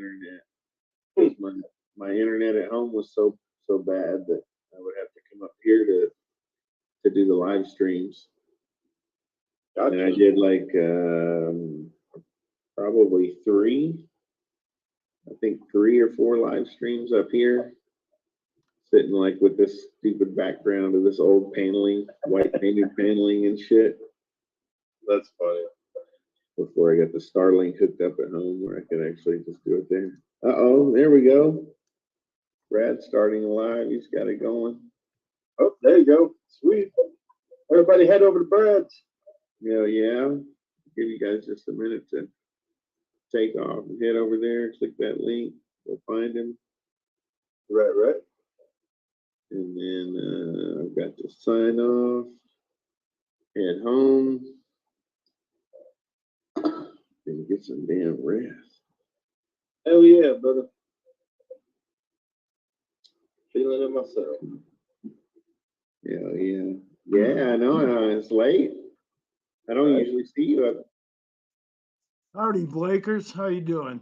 internet. 'Cause my internet at home was so bad that I would have to come up here to do the live streams. And I Gotcha. did like probably I think 3 or 4 live streams up here, sitting like with this stupid background of this old paneling, white painted paneling and shit. That's funny. Before I got the Starlink hooked up at home where I could actually just do it there. There we go. Brad's starting live. He's got it going. Oh, there you go. Sweet. Everybody head over to Brad's. Yeah. Give you guys just a minute to take off and head over there. Click that link. Go find him. Right. And then I've got to sign off. Head home. And get some damn rest. Hell yeah, brother. Feeling it myself. Yeah. Yeah, I know. It's late. I don't usually see you up. Howdy, Blakers. How you doing?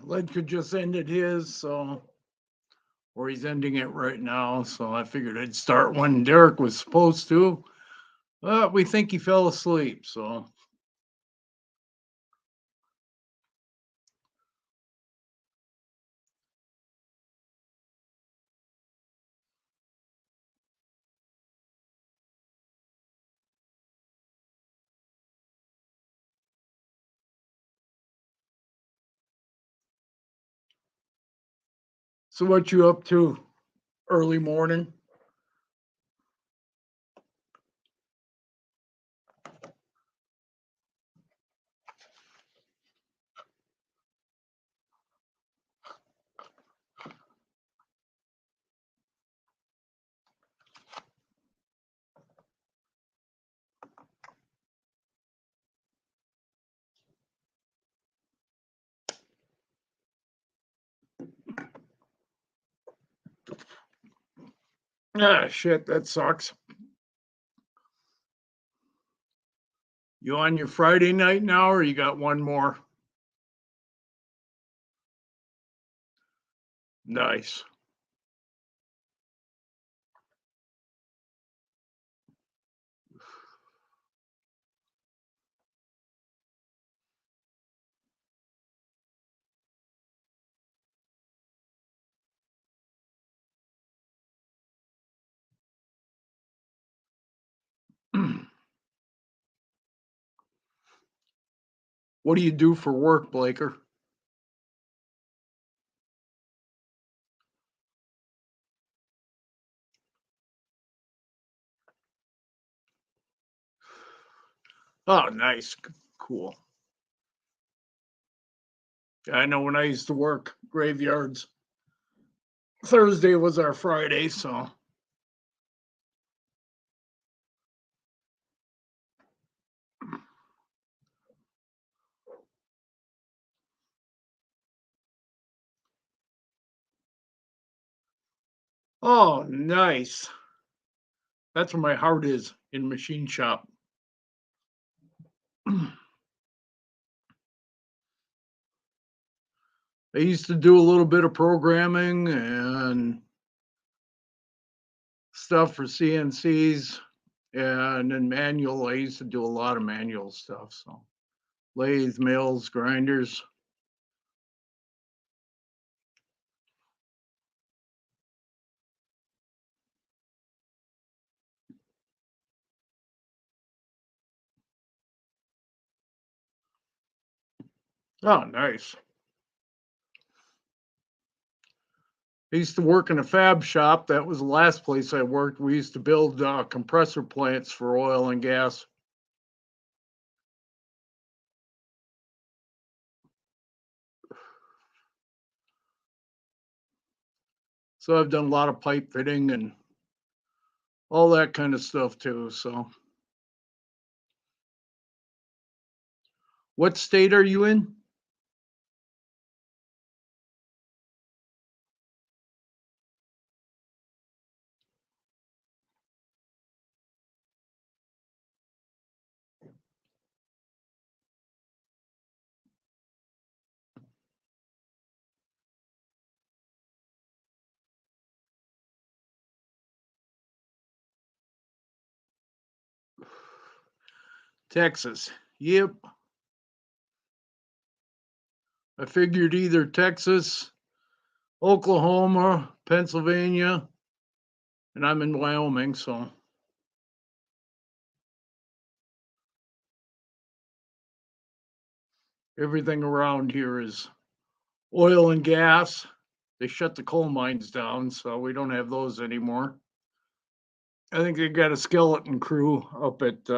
Ledka just ended his, or he's ending it right now. So I figured I'd start when Derek was supposed to. But we think he fell asleep. So what you up to early morning? Ah, shit, that sucks. You on your Friday night now, or you got one more? Nice. What do you do for work, Blaker? Oh, nice. Cool. I know when I used to work graveyards, Thursday was our Friday, so. Oh, nice. That's where my heart is, in machine shop. I used to do a little bit of programming and stuff for CNCs, and then manual. I used to do a lot of manual stuff. So lathe, mills, grinders. Oh, nice. I used to work in a fab shop. That was the last place I worked. We used to build compressor plants for oil and gas. So I've done a lot of pipe fitting and all that kind of stuff too. So, what state are you in? Texas. Yep. I figured either Texas, Oklahoma, Pennsylvania, and I'm in Wyoming, so everything around here is oil and gas. They shut the coal mines down, so we don't have those anymore. I think they got a skeleton crew up at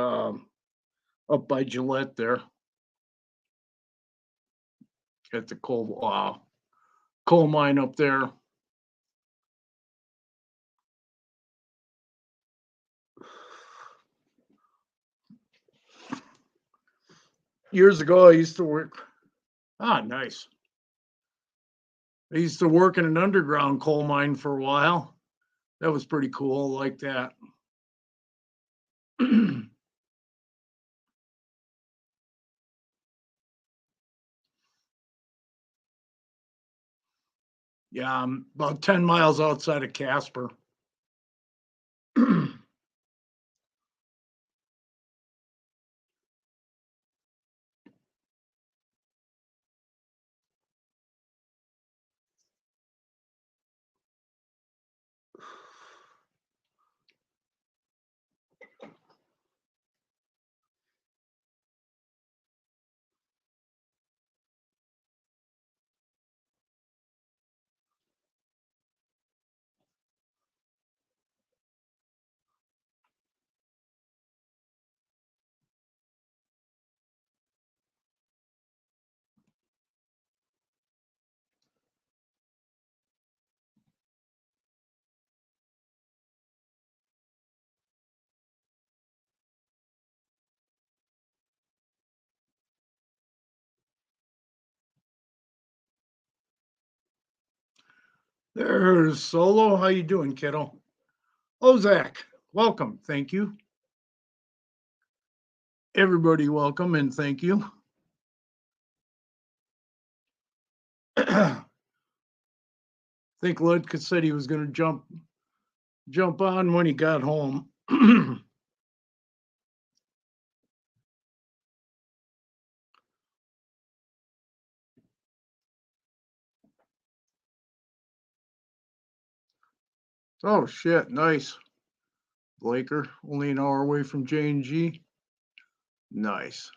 up by Gillette there at the coal mine up there. Years ago, I used to work. Ah, nice. I used to work in an underground coal mine for a while. That was pretty cool, like that. Yeah, I'm about 10 miles outside of Casper. There's Solo. How you doing, kiddo? Oh, Zach, welcome. Thank you. Everybody, welcome and thank you. I think Ledka said he was going to jump on when he got home. Oh shit, nice. Blaker, only an hour away from J&G. Nice.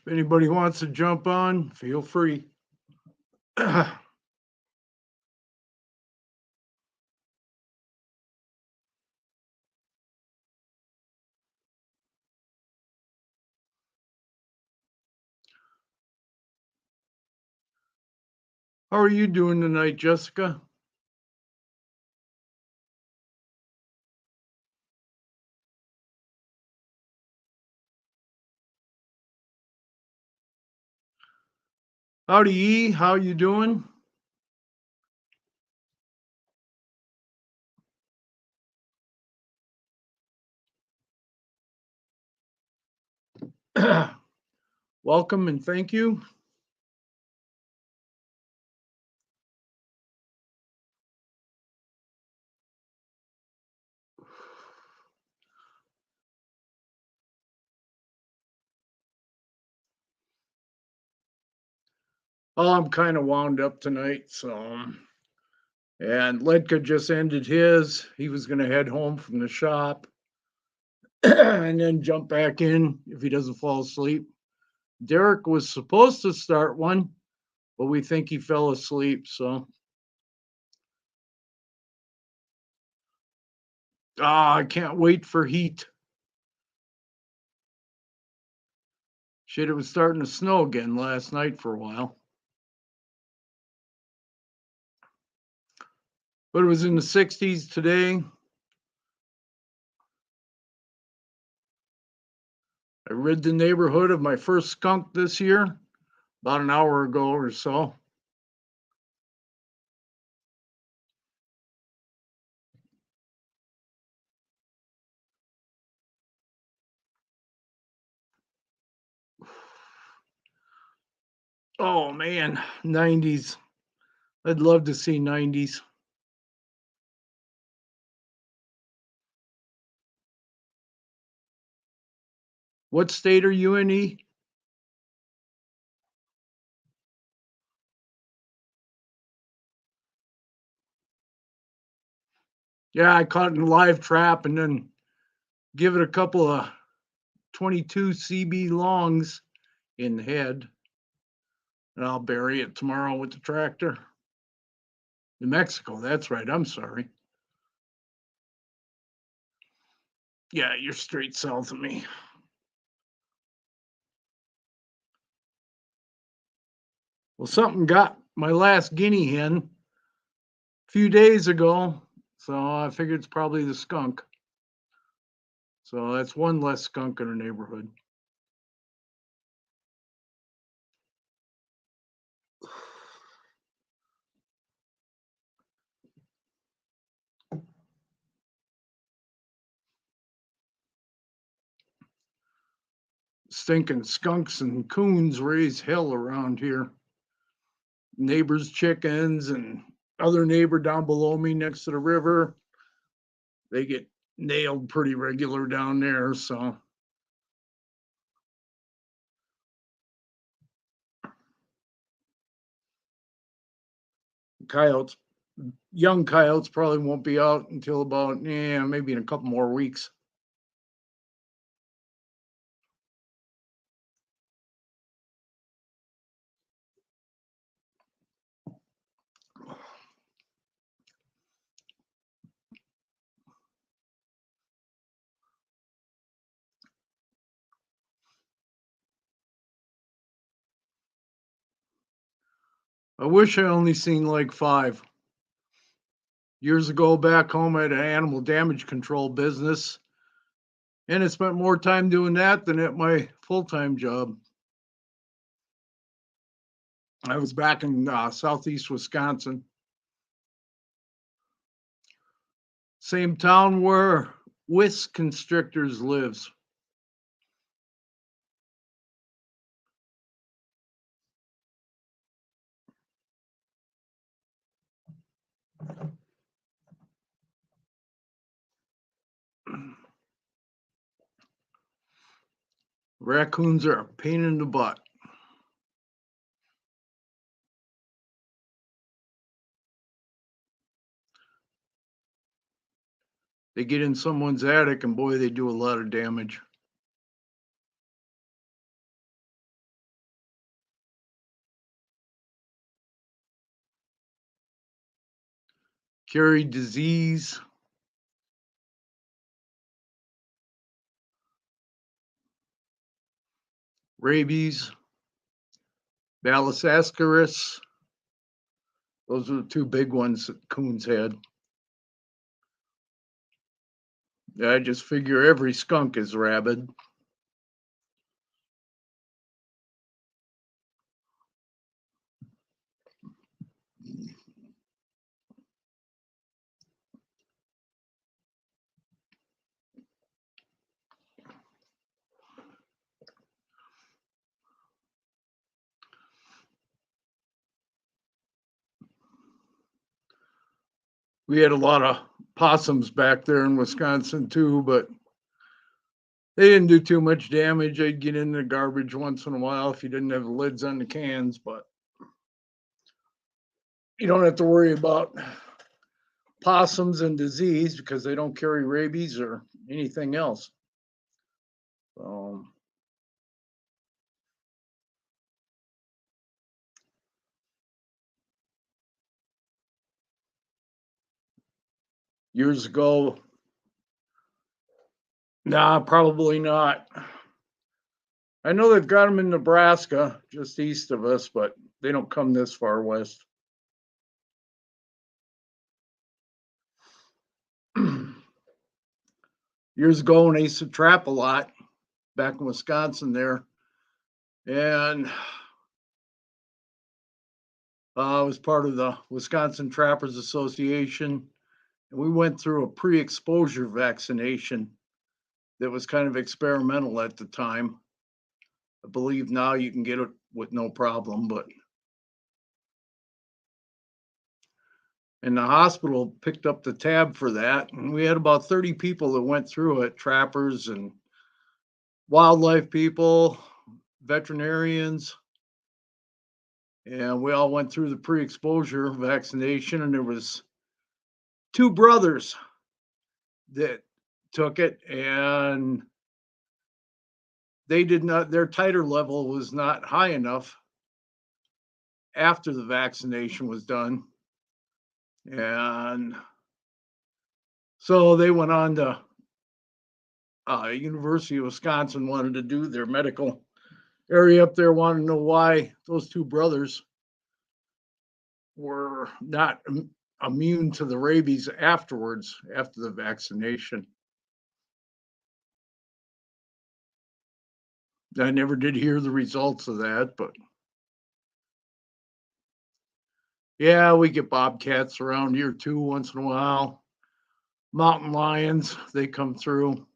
If anybody wants to jump on, feel free. How are you doing tonight, Jessica? Howdy, E. How you doing? Welcome and thank you. Oh, I'm kind of wound up tonight, so. And Ledka just ended his. He was going to head home from the shop. and then jump back in if he doesn't fall asleep. Derek was supposed to start one, but we think he fell asleep. So, I can't wait for heat. Shit, it was starting to snow again last night for a while. But it was in the 60s today. I rid the neighborhood of my first skunk this year, about an hour ago or so. Oh man, 90s. I'd love to see 90s. What state are you in, E? Yeah, I caught it in a live trap and then give it a couple of 22 CB longs in the head. And I'll bury it tomorrow with the tractor. New Mexico, that's right. I'm sorry. Yeah, you're straight south of me. Well, something got my last guinea hen a few days ago, so I figured it's probably the skunk. So that's one less skunk in our neighborhood. Stinking skunks and coons raise hell around here. Neighbors' chickens and other neighbor down below me next to the river, they get nailed pretty regular down there. So coyotes, young coyotes probably won't be out until about, maybe in a couple more weeks. I wish I only seen like 5. Years ago back home, I had an animal damage control business, and I spent more time doing that than at my full-time job. I was back in southeast Wisconsin, same town where Whisk Constrictors lives. Raccoons are a pain in the butt. They get in someone's attic and boy, they do a lot of damage. Carry disease. Rabies. Balasascaris. Those are the 2 big ones that coons had. I just figure every skunk is rabid. We had a lot of possums back there in Wisconsin too, but they didn't do too much damage. They'd get in the garbage once in a while if you didn't have the lids on the cans, but you don't have to worry about possums and disease because they don't carry rabies or anything else. Um, Years ago, nah, probably not. I know they've got them in Nebraska, just east of us, but they don't come this far west. Years ago, when I used to trap a lot back in Wisconsin there, and I was part of the Wisconsin Trappers Association, and we went through a pre-exposure vaccination that was kind of experimental at the time. I believe now you can get it with no problem, but and the hospital picked up the tab for that, and we had about 30 people that went through it, trappers and wildlife people, veterinarians, and we all went through the pre-exposure vaccination, and there was two brothers that took it, and they did not, their titer level was not high enough after the vaccination was done, and so they went on to University of Wisconsin, wanted to do their medical area up there, wanted to know why those two brothers were not immune to the rabies afterwards, after the vaccination. I never did hear the results of that, but yeah, we get bobcats around here too once in a while. Mountain lions, they come through.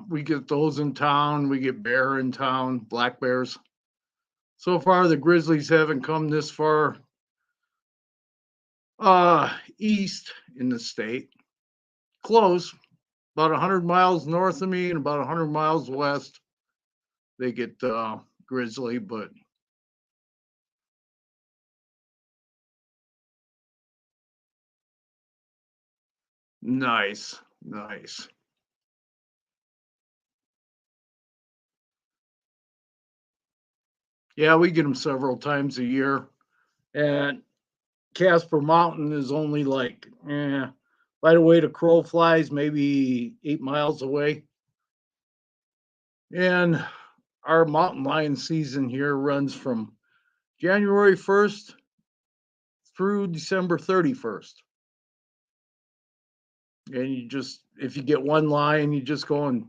We get those in town. We get bear in town, black bears. So far, the grizzlies haven't come this far east in the state. Close, about 100 miles north of me and about 100 miles west. They get grizzly, but nice, nice. Yeah, we get them several times a year. And Casper Mountain is only like, by the way the crow flies, maybe 8 miles away. And our mountain lion season here runs from January 1st through December 31st. And you just, if you get one lion, you just go and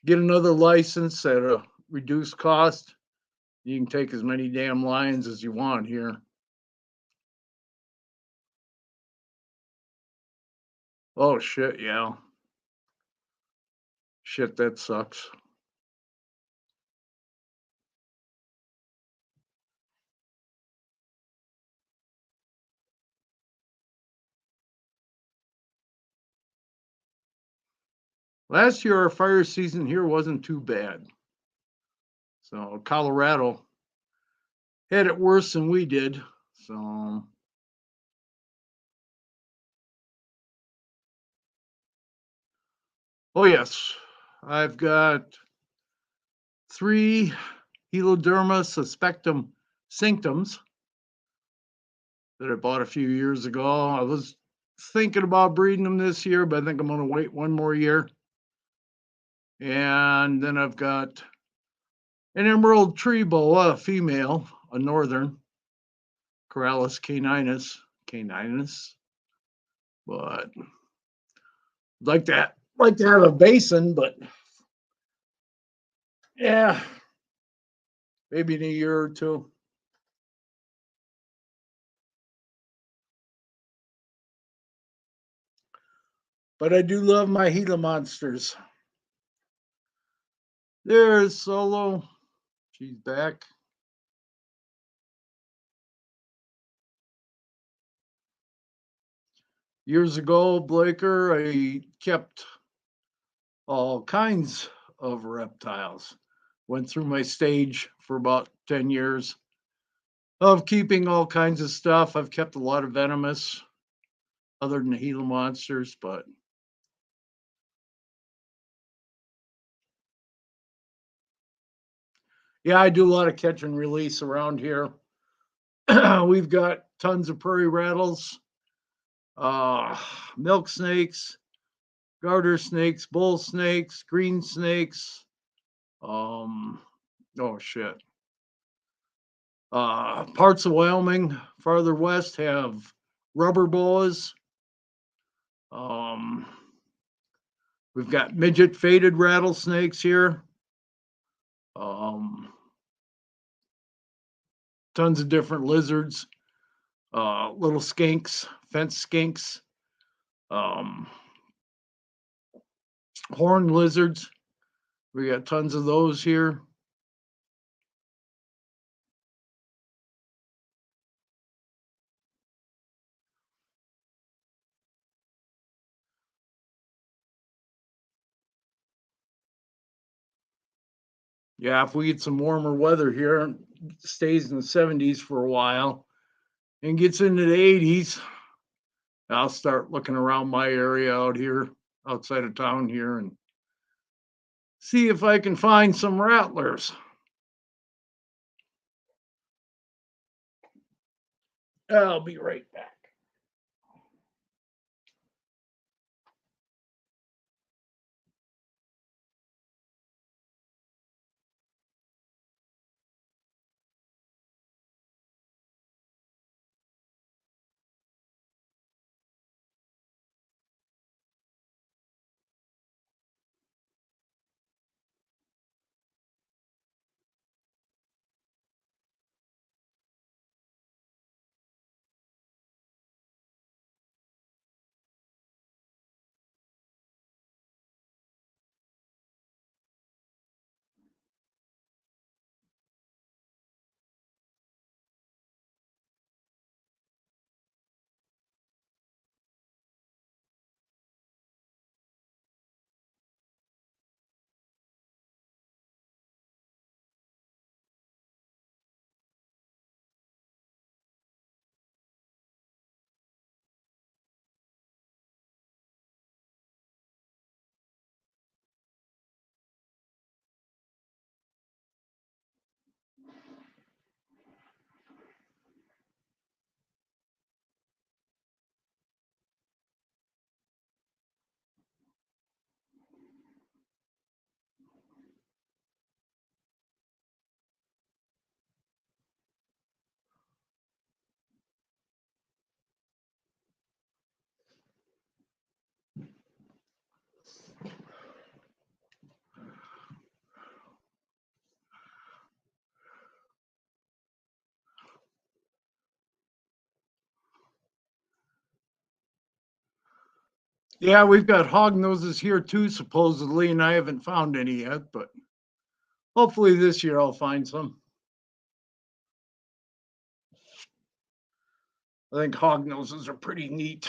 get another license at a reduced cost. You can take as many damn lions as you want here. Oh shit, yeah. Shit, that sucks. Last year, our fire season here wasn't too bad. So Colorado had it worse than we did. So oh yes, I've got 3 Heloderma suspectum cinctums that I bought a few years ago. I was thinking about breeding them this year, but I think I'm going to wait one more year. And then I've got an emerald tree boa, a female, a northern, Corallus caninus. But like to have a basin, but yeah, maybe in a year or two. But I do love my Gila monsters. There's Solo. She's back. Years ago, Blaker, I kept all kinds of reptiles. Went through my stage for about 10 years of keeping all kinds of stuff. I've kept a lot of venomous, other than the Gila monsters, but Yeah, I do a lot of catch and release around here. We've got tons of prairie rattles, uh, milk snakes, garter snakes, bull snakes, green snakes. Oh shit. Parts of Wyoming farther west have rubber boas. Um, we've got midget faded rattlesnakes here. Um, Tons of different lizards, little skinks, fence skinks, um, horned lizards. We got tons of those here. Yeah, if we get some warmer weather here, stays in the 70s for a while and gets into the 80s, I'll start looking around my area out here, outside of town here, and see if I can find some rattlers. I'll be right back. Yeah, we've got hog noses here too, supposedly, and I haven't found any yet, but hopefully this year I'll find some. I think hog noses are pretty neat.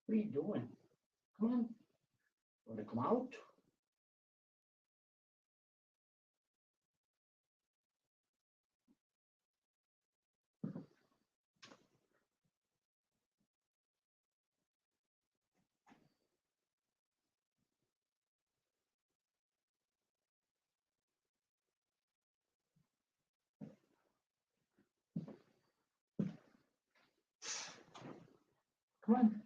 What are you doing? Come on. Want to come out? Come on.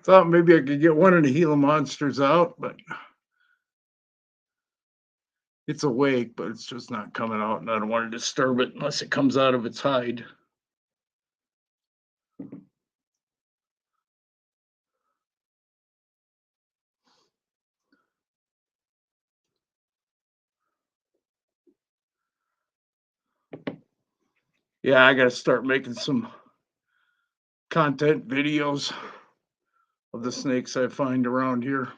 Thought maybe I could get one of the Gila monsters out, but it's awake, but it's just not coming out, and I don't want to disturb it unless it comes out of its hide. Yeah, I got to start making some content videos of the snakes I find around here.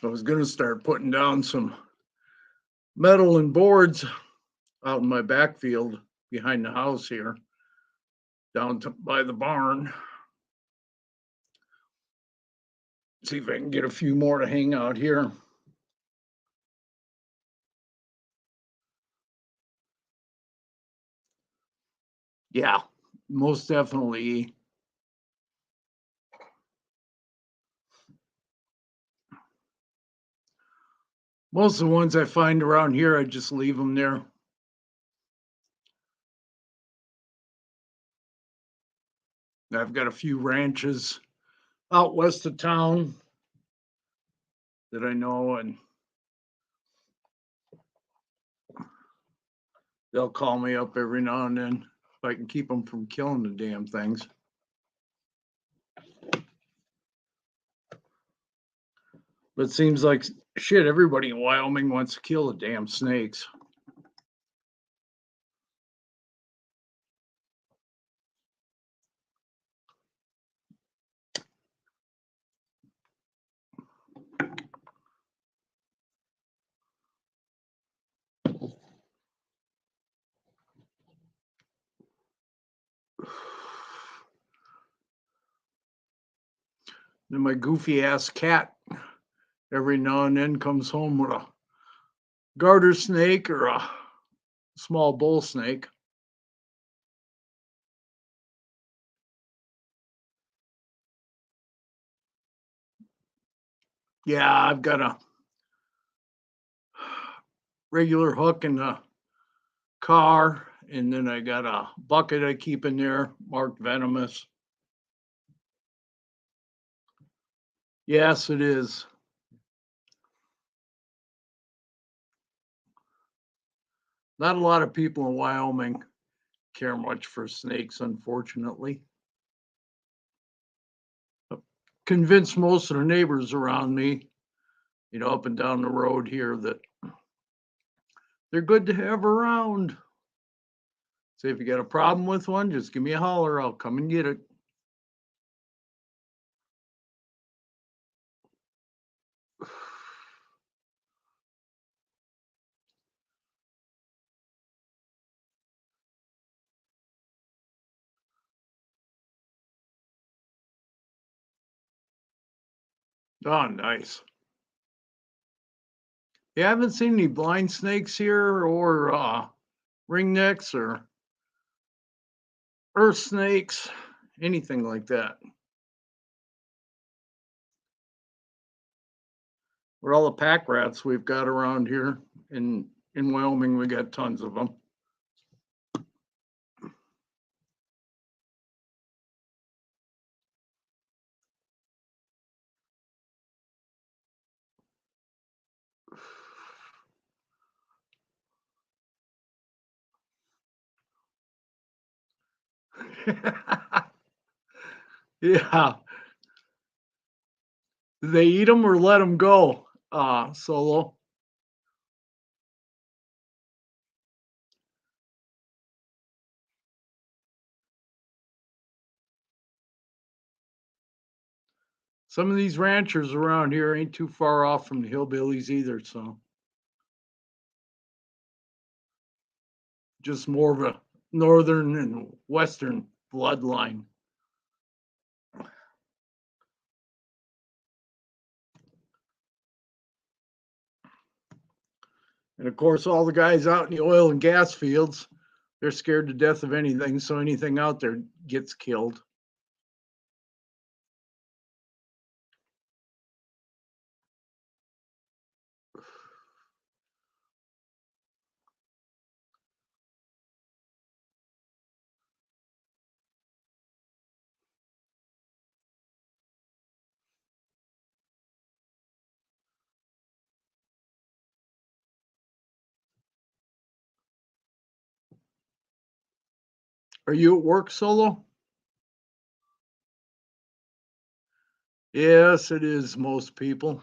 I was going to start putting down some metal and boards out in my backfield behind the house here, down by the barn. See if I can get a few more to hang out here. Yeah, most definitely. Most of the ones I find around here, I just leave them there. I've got a few ranches out west of town that I know, and they'll call me up every now and then if I can keep them from killing the damn things. But it seems like shit, everybody in Wyoming wants to kill the damn snakes. Then my goofy ass cat every now and then comes home with a garter snake or a small bull snake. Yeah, I've got a regular hook in the car, and then I got a bucket I keep in there marked venomous. Yes, it is. Not a lot of people in Wyoming care much for snakes, unfortunately. Convinced most of the neighbors around me, up and down the road here, that they're good to have around. Say if you got a problem with one, just give me a holler. I'll come and get it. Oh, nice. You haven't seen any blind snakes here or ringnecks or earth snakes, anything like that. With all the pack rats we've got around here in Wyoming, we got tons of them. Yeah. Do they eat them or let them go? Solo. Some of these ranchers around here ain't too far off from the hillbillies either, so just more of a northern and western bloodline. And of course, all the guys out in the oil and gas fields, they're scared to death of anything, so anything out there gets killed. Are you at work, Solo? Yes, it is most people.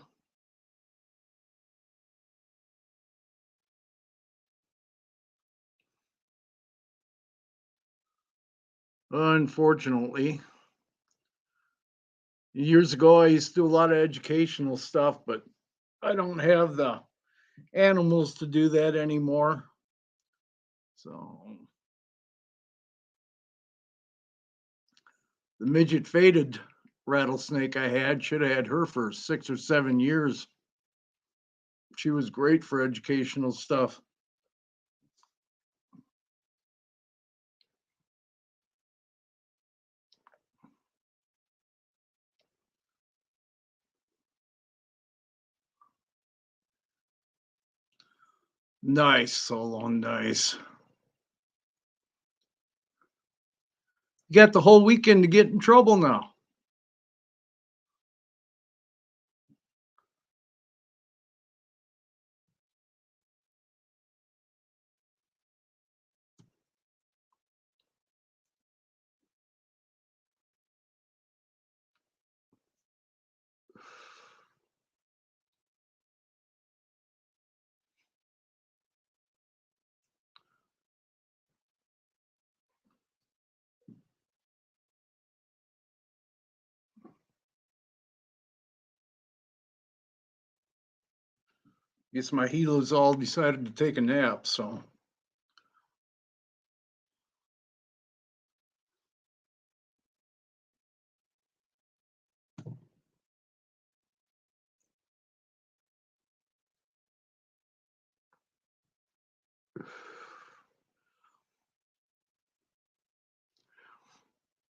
Unfortunately. Years ago, I used to do a lot of educational stuff, but I don't have the animals to do that anymore. So the midget faded rattlesnake I had should have had her for 6 or 7 years. She was great for educational stuff. Nice, Solo, nice. You got the whole weekend to get in trouble now. Guess my helos all decided to take a nap, so.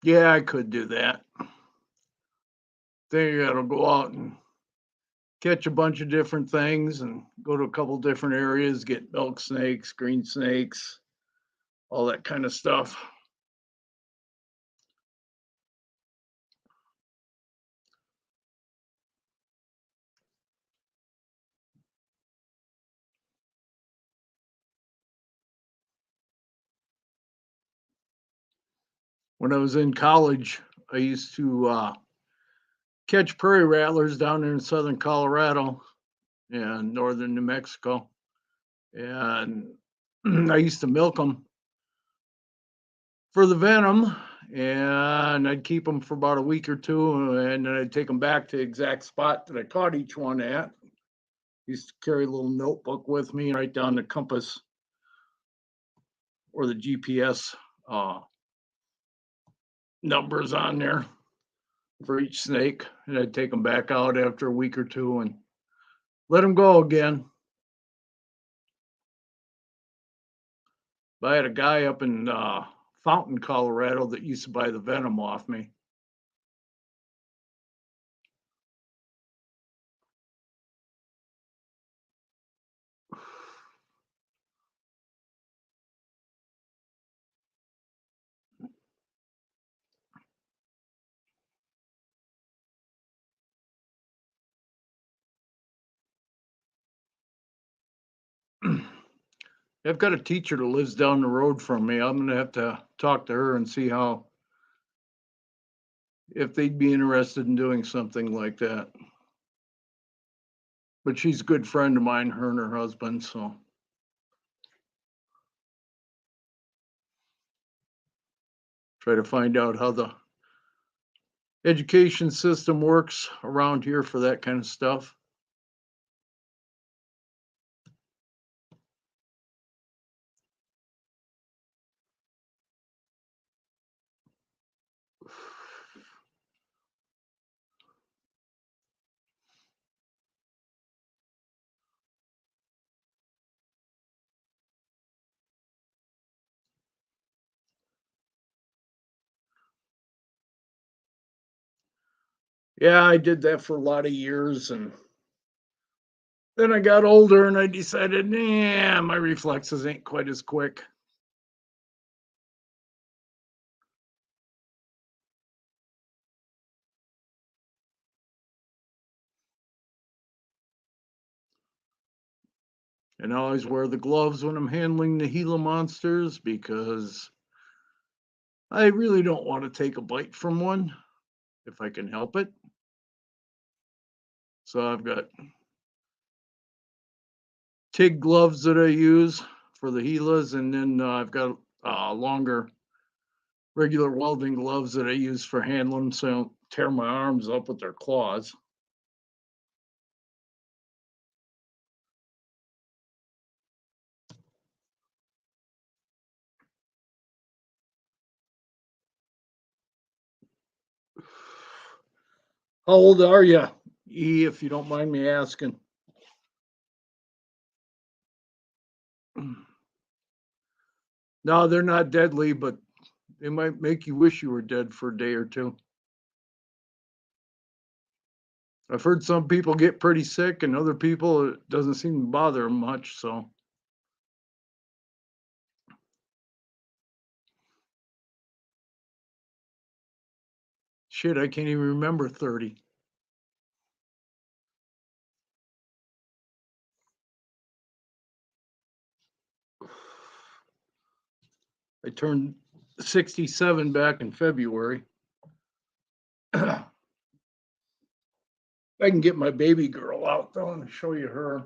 Yeah, I could do that. Then you gotta go out and catch a bunch of different things and go to a couple different areas, get milk snakes, green snakes, all that kind of stuff. When I was in college, I used to catch prairie rattlers down there in southern Colorado and northern New Mexico. And I used to milk them for the venom, and I'd keep them for about a week or two, and then I'd take them back to the exact spot that I caught each one at. Used to carry a little notebook with me, write down the compass or the GPS numbers on there for each snake, and I'd take them back out after a week or two and let them go again. But I had a guy up in Fountain, Colorado that used to buy the venom off me. I've got a teacher that lives down the road from me. I'm gonna have to talk to her and see how if they'd be interested in doing something like that. But she's a good friend of mine, her and her husband, so. Try to find out how the education system works around here for that kind of stuff. Yeah, I did that for a lot of years, and then I got older and I decided, nah, my reflexes ain't quite as quick. And I always wear the gloves when I'm handling the Gila monsters because I really don't want to take a bite from one if I can help it. So I've got TIG gloves that I use for the Gilas, and then I've got longer regular welding gloves that I use for handling so I don't tear my arms up with their claws. How old are you, E, if you don't mind me asking? No, they're not deadly, but they might make you wish you were dead for a day or two. I've heard some people get pretty sick, and other people it doesn't seem to bother them much. So, shit, I can't even remember 30. I turned 67 back in February. I can get my baby girl out though and show you her.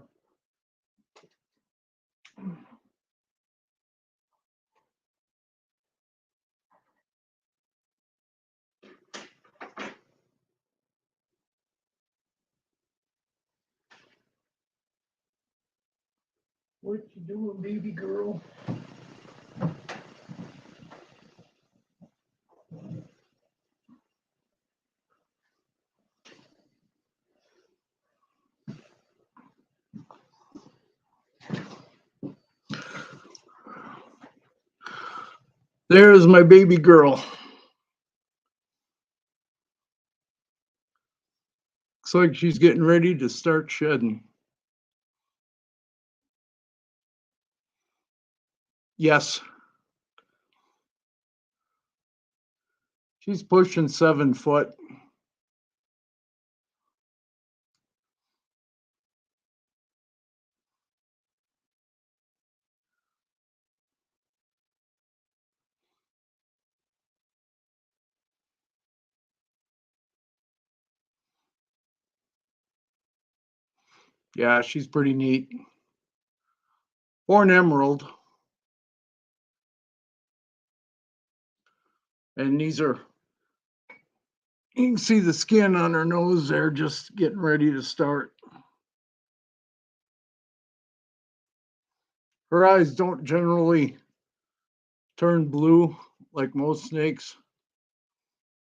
What you doing, baby girl? There's my baby girl. Looks like she's getting ready to start shedding. Yes. She's pushing 7 foot. Yeah, she's pretty neat. Born emerald. And these are, you can see the skin on her nose there, just getting ready to start. Her eyes don't generally turn blue like most snakes,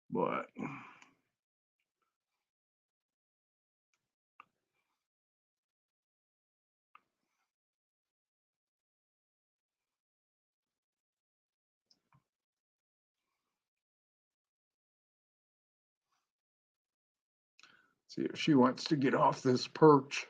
but see if she wants to get off this perch.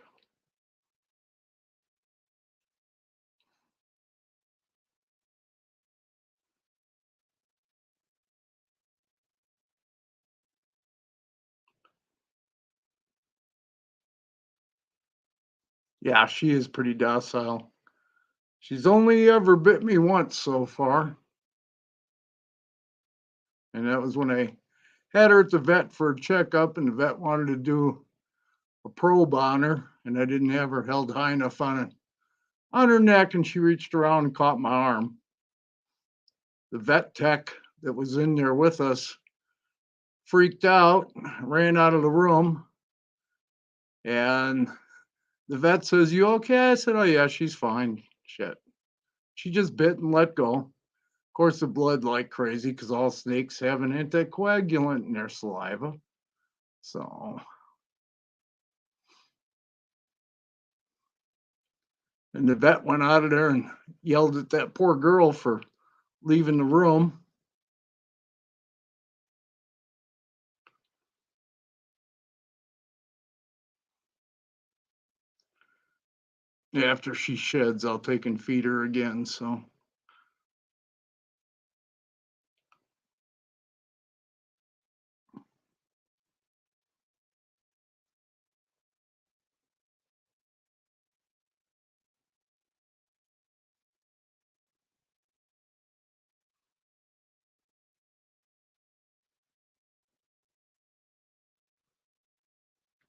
Yeah, she is pretty docile. She's only ever bit me once so far. And that was when I Had her at the vet for a checkup, and the vet wanted to do a probe on her, and I didn't have her held high enough on her neck, and she reached around and caught my arm. The vet tech that was in there with us freaked out, ran out of the room, and the vet says, "You okay?" I said, "Oh yeah, she's fine." Shit. She just bit and let go. Of course, the blood like crazy because all snakes have an anticoagulant in their saliva. So, and the vet went out of there and yelled at that poor girl for leaving the room. After she sheds, I'll take and feed her again. So,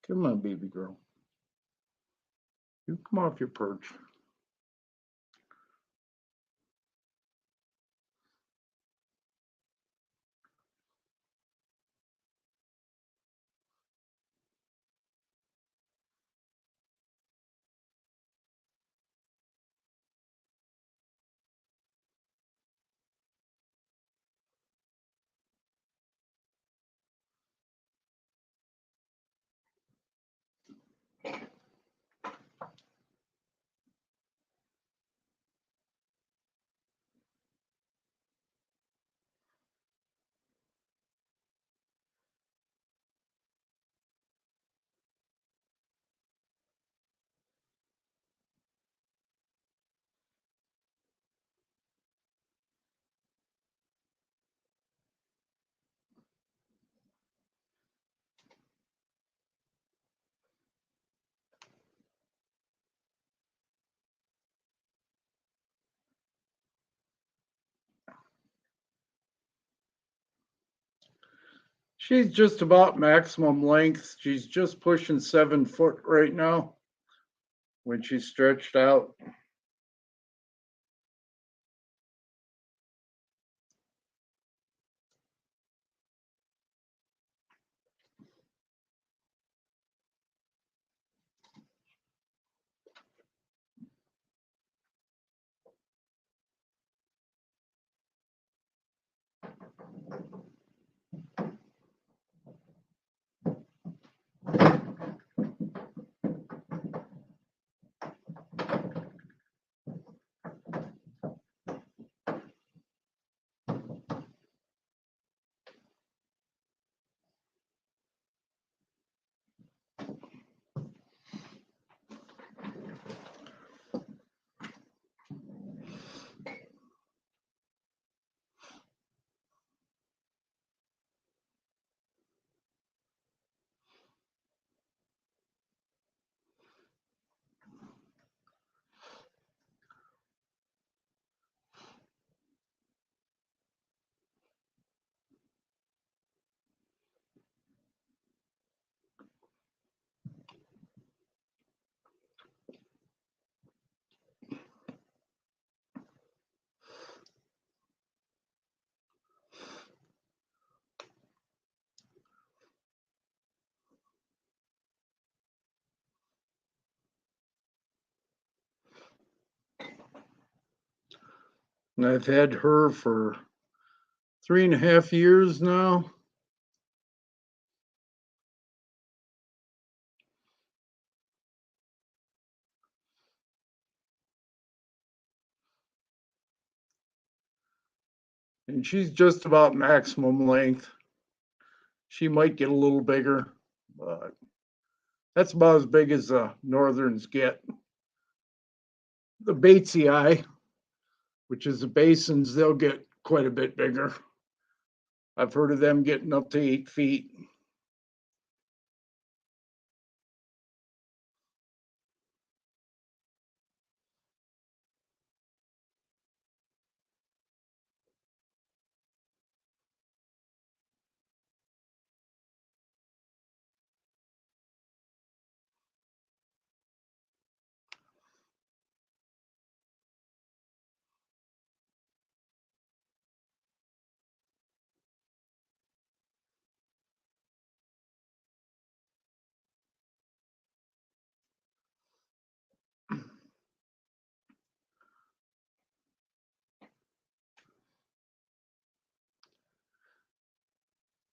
come on, baby girl. You come off your perch. She's just about maximum length. She's just pushing 7 foot right now when she's stretched out. And I've had her for 3.5 years now. And she's just about maximum length. She might get a little bigger, but that's about as big as the northerns get. The Batesii, which is the basins, they'll get quite a bit bigger. I've heard of them getting up to 8 feet.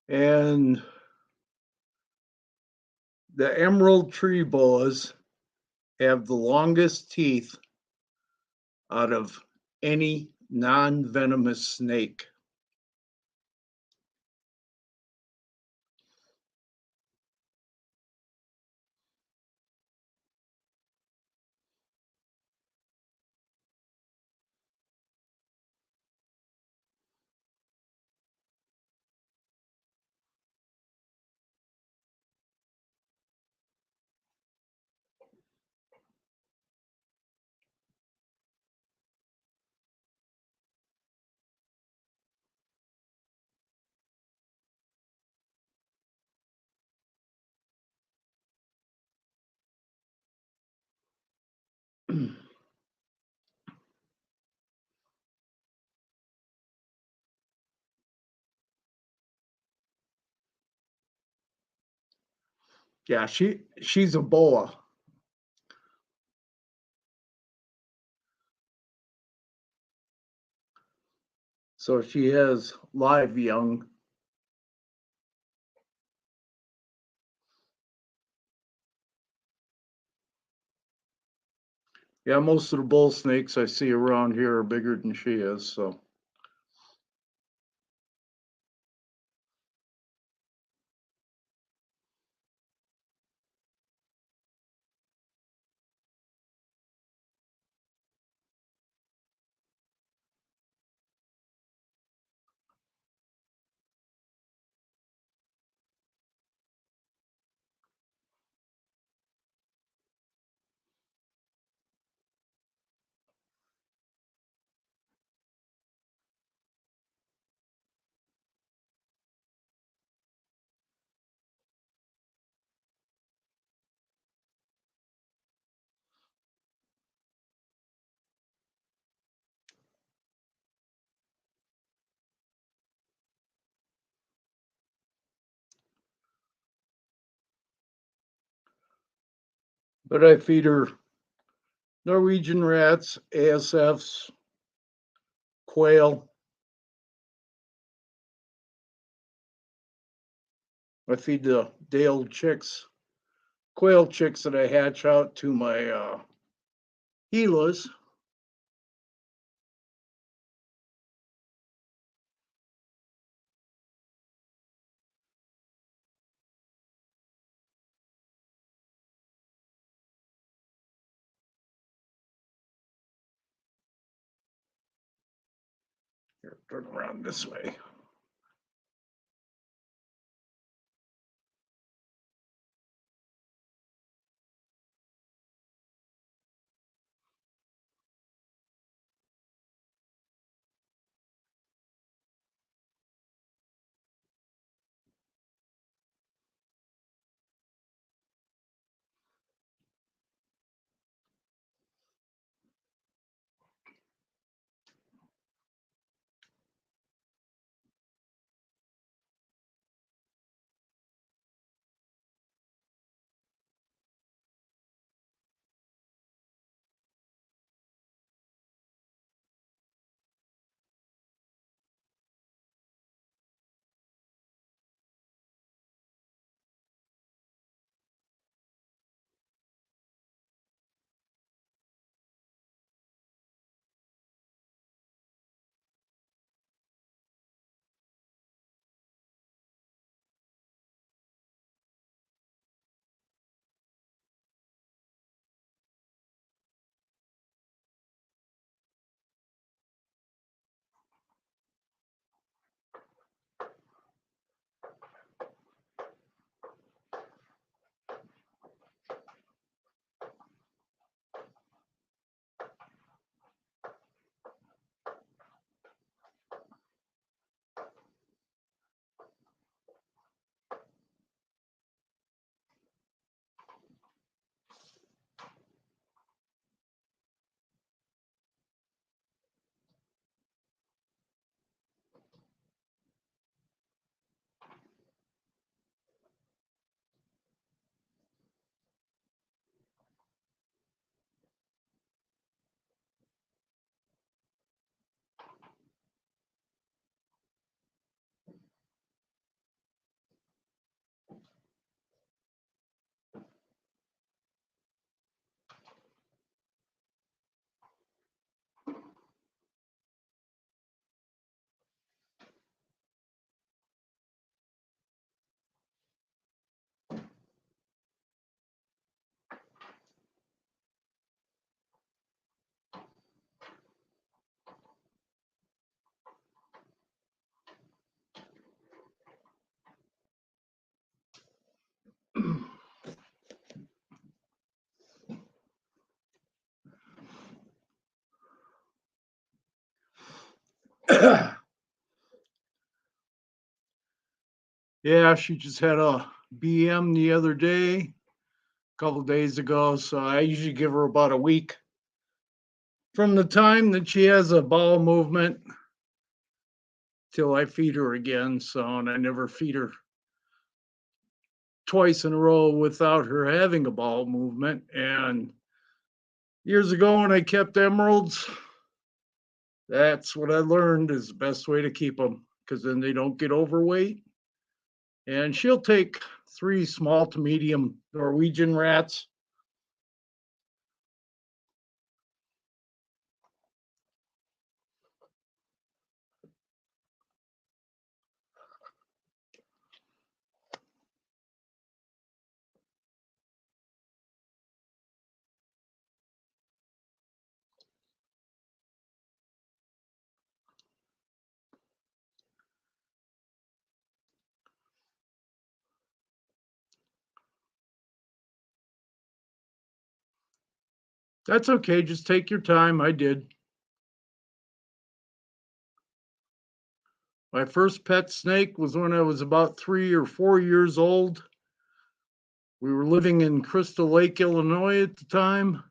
And the emerald tree boas have the longest teeth out of any non-venomous snake. Yeah, she's a boa. So she has live young. Yeah, most of the bull snakes I see around here are bigger than she is, so. But I feed her Norwegian rats, ASFs, quail. I feed the day old chicks, quail chicks that I hatch out to my Gilas. Here, turn around this way. Yeah, she just had a BM the other day, a couple days ago. So I usually give her about a week from the time that she has a bowel movement till I feed her again. So, and I never feed her twice in a row without her having a bowel movement. And years ago when I kept emeralds, that's what I learned is the best way to keep them because then they don't get overweight. And she'll take 3 small to medium Norwegian rats. That's okay. Just take your time. I did. My first pet snake was when I was about 3 or 4 years old. We were living in Crystal Lake, Illinois at the time.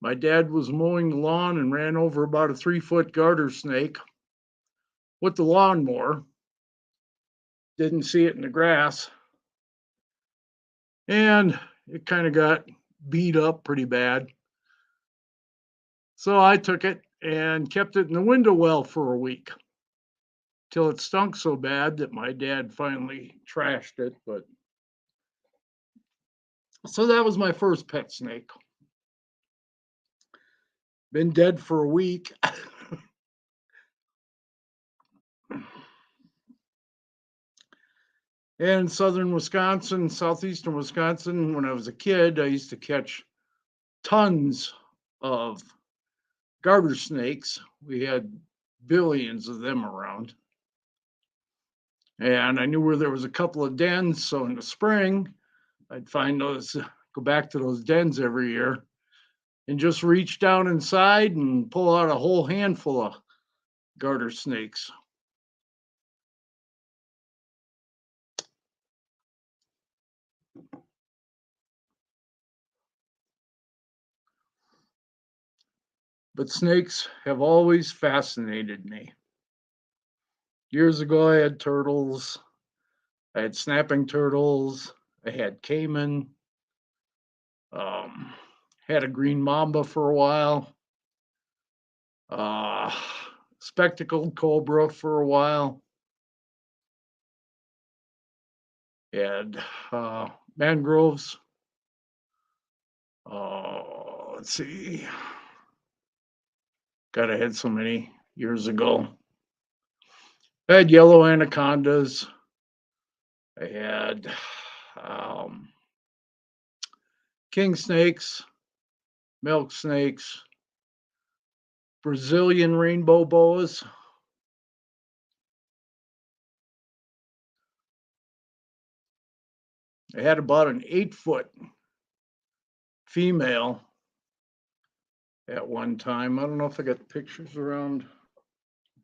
My dad was mowing the lawn and ran over about a 3 foot garter snake with the lawnmower. Didn't see it in the grass. And it kind of got beat up pretty bad. So I took it and kept it in the window well for a week till it stunk so bad that my dad finally trashed it. But so that was my first pet snake. Been dead for a week. In southern Wisconsin, southeastern Wisconsin, when I was a kid, I used to catch tons of garter snakes. We had billions of them around. And I knew where there was a couple of dens. So in the spring, I'd find those, go back to those dens every year and just reach down inside and pull out a whole handful of garter snakes. But snakes have always fascinated me. Years ago, I had turtles, I had snapping turtles, I had caiman, um, had a green mamba for a while, uh, spectacled cobra for a while, had mangroves. Let's see. God, I had so many years ago. I had yellow anacondas. I had king snakes, milk snakes, Brazilian rainbow boas. I had about an 8 foot female at one time. I don't know if I got the pictures around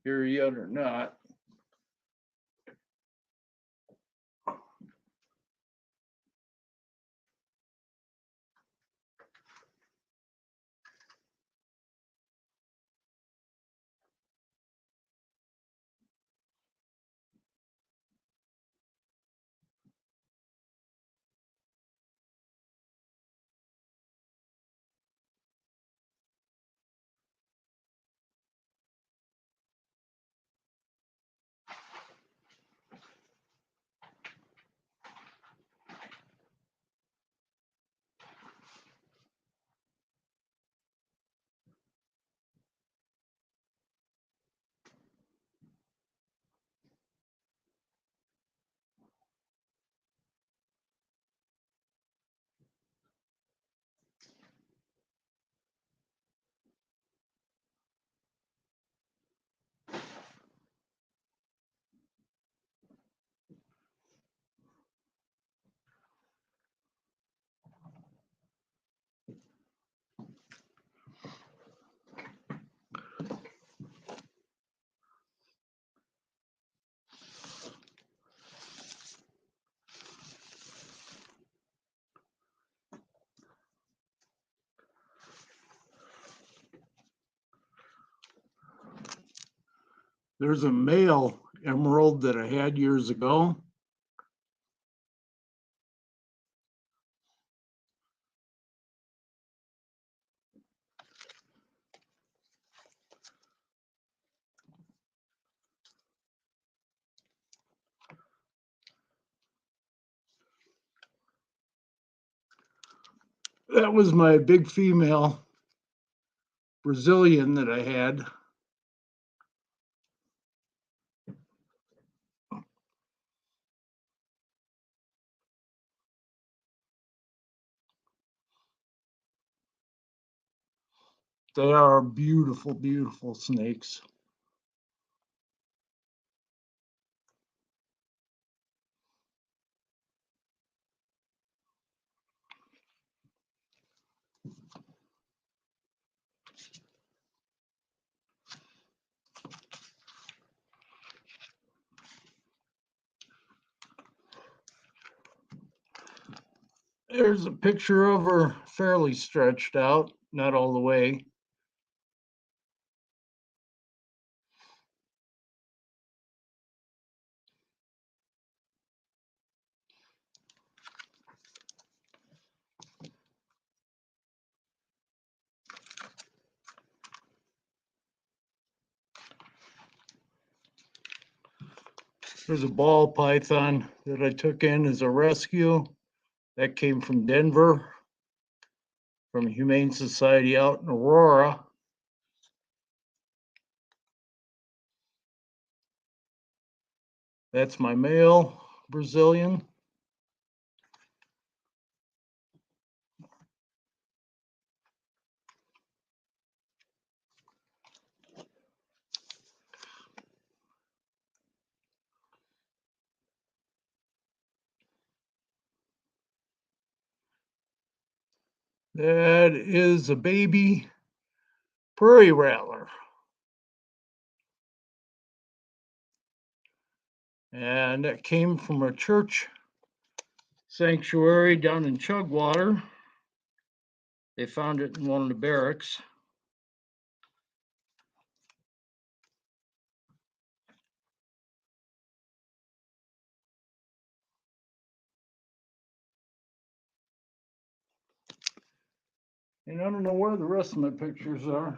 here yet or not. There's a male emerald that I had years ago. That was my big female Brazilian that I had. They are beautiful, beautiful snakes. There's a picture of her fairly stretched out, not all the way. There's a ball python that I took in as a rescue. That came from Denver, from a Humane Society out in Aurora. That's my male Brazilian. That is a baby prairie rattler. And that came from a church sanctuary down in Chugwater. They found it in one of the barracks. And I don't know where the rest of my pictures are.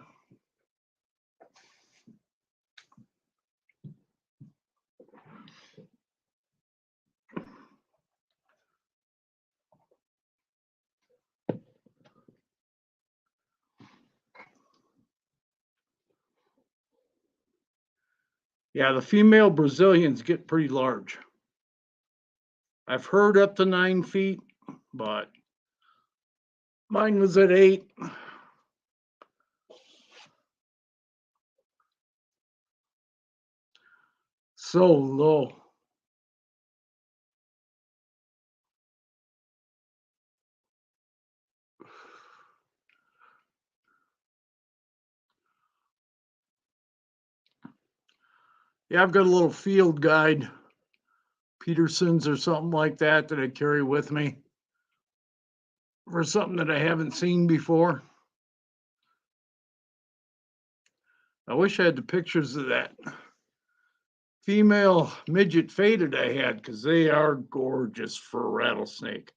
Yeah, the female Brazilians get pretty large. I've heard up to 9 feet, but mine was at 8. So low. Yeah, I've got a little field guide, Peterson's or something like that, that I carry with me for something that I haven't seen before. I wish I had the pictures of that female midget faded I had, because they are gorgeous for a rattlesnake.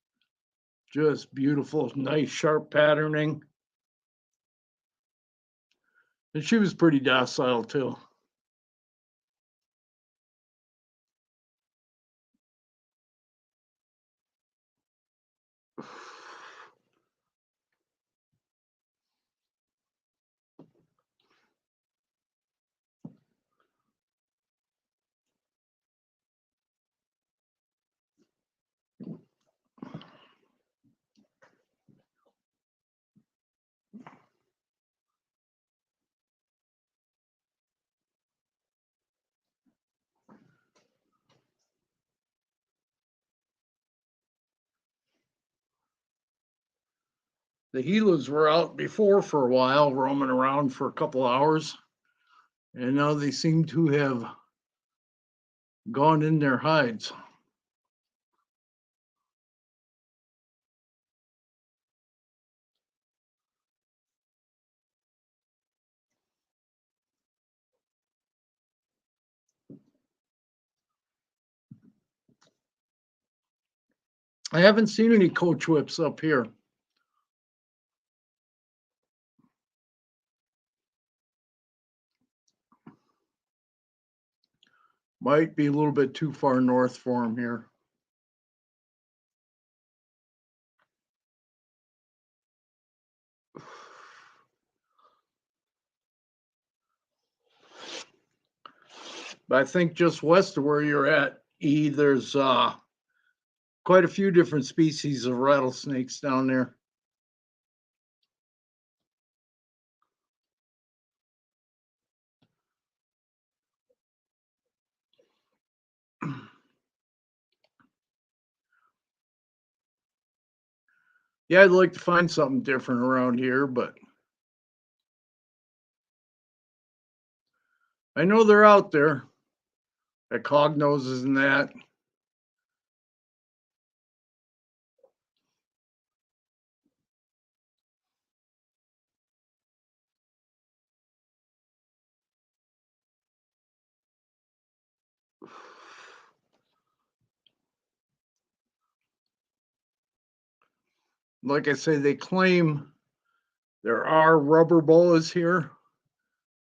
Just beautiful, nice sharp patterning. And she was pretty docile too. The Gilas were out before for a while, roaming around for a couple hours, and now they seem to have gone in their hides. I haven't seen any coach whips up here. Might be a little bit too far north for him here. But I think just west of where you're at, there's quite a few different species of rattlesnakes down there. Yeah, I'd like to find something different around here, but I know they're out there. At Cog Noses and that. Like I say, they claim there are rubber boas here,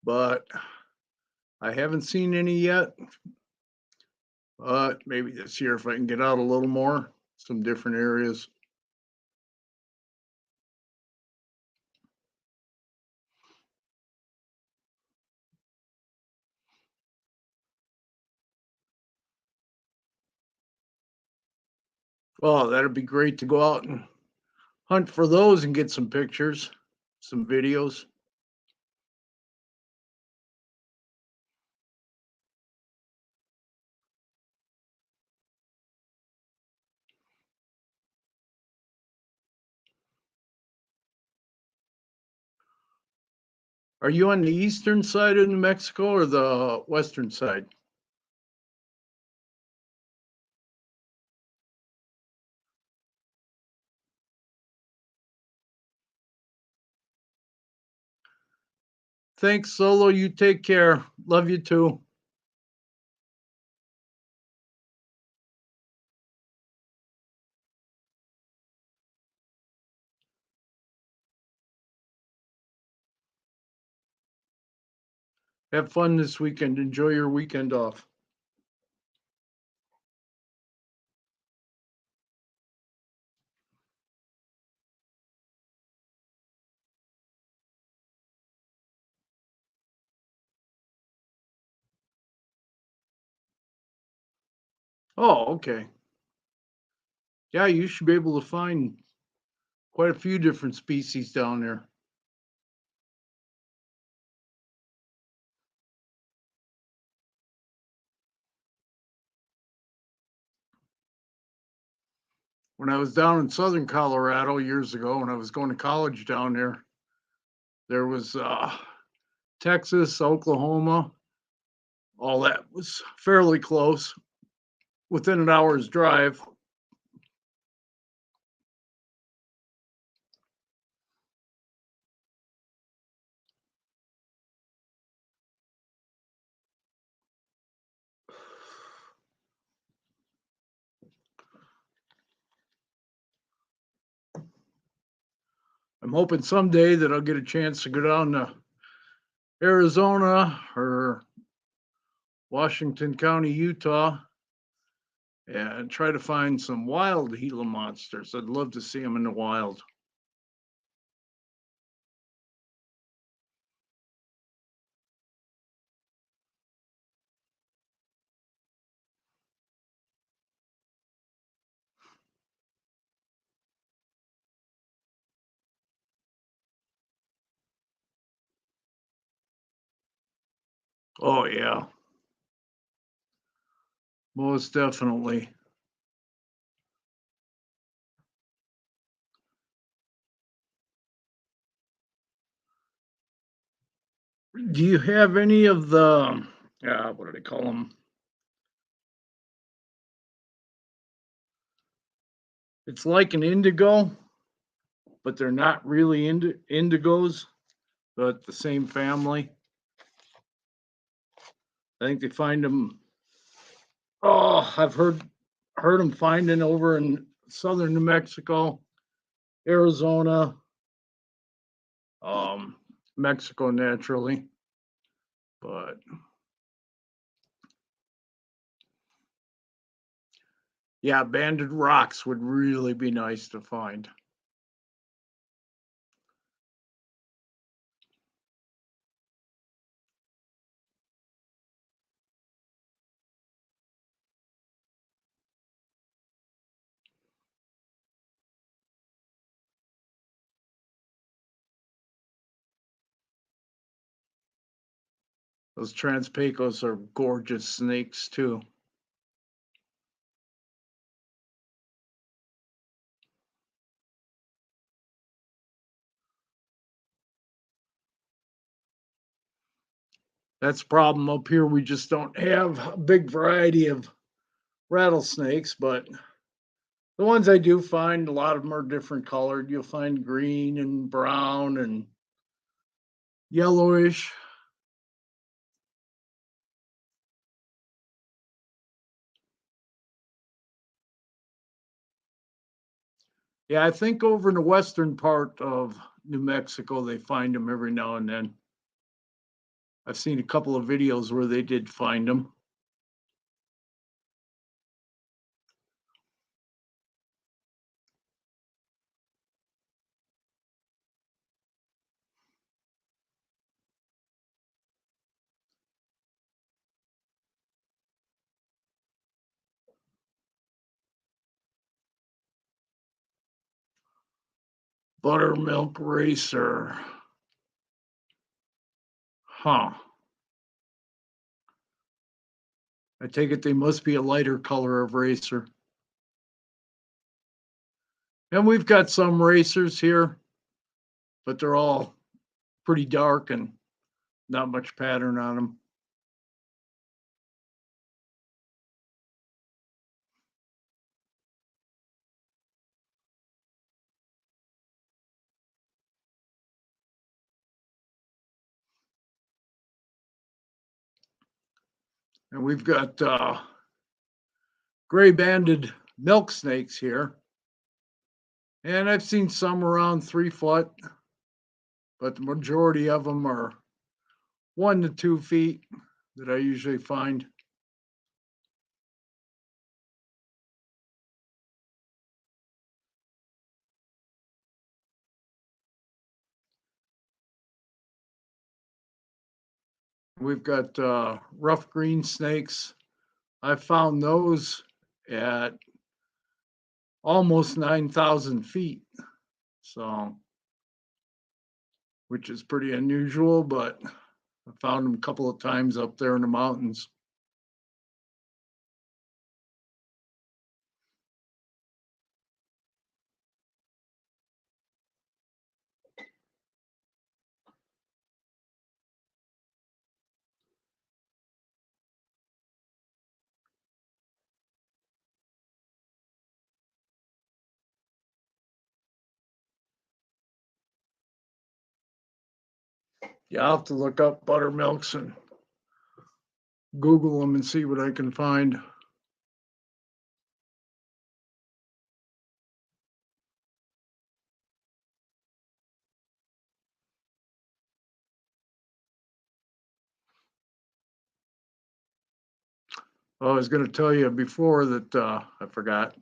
but I haven't seen any yet. But maybe this year if I can get out a little more, some different areas. Oh, that'd be great to go out and hunt for those and get some pictures, some videos. Are you on the eastern side of New Mexico or the western side? Thanks, Solo. You take care. Love you too. Have fun this weekend. Enjoy your weekend off. Oh, okay. Yeah, you should be able to find quite a few different species down there. When I was down in southern Colorado years ago, when I was going to college down there was Texas, Oklahoma, all that was fairly close, within an hour's drive. I'm hoping someday that I'll get a chance to go down to Arizona or Washington County, Utah, and try to find some wild Gila monsters. I'd love to see them in the wild. Oh, yeah, most definitely. Do you have any of the, what do they call them? It's like an indigo, but they're not really indigos, but the same family. I think they find them. Oh, I've heard them finding over in southern New Mexico, Arizona, Mexico naturally, but yeah, banded rocks would really be nice to find. Those Transpecos are gorgeous snakes too. That's the problem up here. We just don't have a big variety of rattlesnakes, but the ones I do find, a lot of them are different colored. You'll find green and brown and yellowish. Yeah, I think over in the western part of New Mexico, they find them every now and then. I've seen a couple of videos where they did find them. Buttermilk racer. Huh. I take it they must be a lighter color of racer. And we've got some racers here, but they're all pretty dark and not much pattern on them. And we've got gray banded milk snakes here. And I've seen some around 3 foot, but the majority of them are 1 to 2 feet that I usually find. We've got rough green snakes. I found those at almost 9,000 feet. So, which is pretty unusual, but I found them a couple of times up there in the mountains. Yeah, I'll have to look up buttermilks and Google them and see what I can find. Oh, I was going to tell you before that I forgot.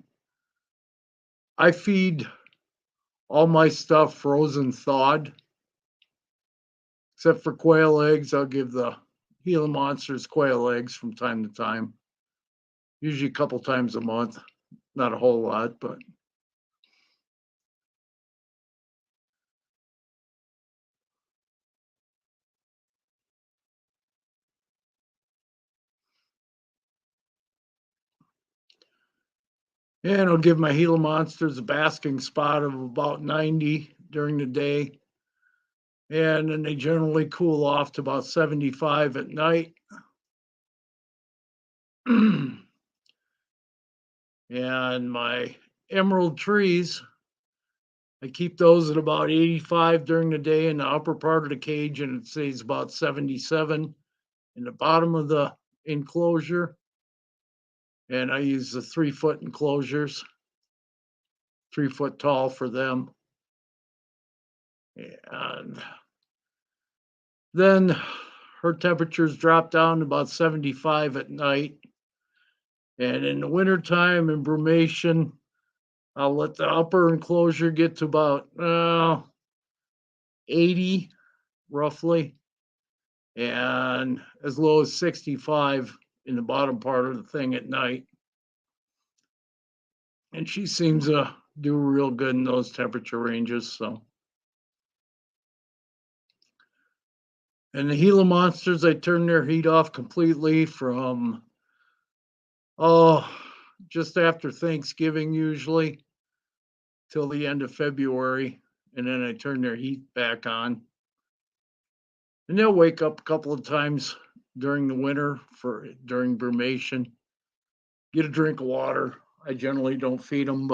I feed all my stuff frozen thawed, except for quail eggs. I'll give the Gila Monsters quail eggs from time to time, usually a couple times a month. Not a whole lot, but and I'll give my Gila Monsters a basking spot of about 90 during the day. And then they generally cool off to about 75 at night. And my emerald trees, I keep those at about 85 during the day in the upper part of the cage, and it stays about 77 in the bottom of the enclosure. And I use the 3 foot enclosures. 3 foot tall for them. And then her temperatures drop down to about 75 at night. And in the wintertime in brumation, I'll let the upper enclosure get to about 80 roughly, and as low as 65 in the bottom part of the thing at night. And she seems to do real good in those temperature ranges. So, and the Gila monsters, I turn their heat off completely from just after Thanksgiving usually till the end of February, and then I turn their heat back on. And they'll wake up a couple of times during the winter during brumation. Get a drink of water. I generally don't feed them,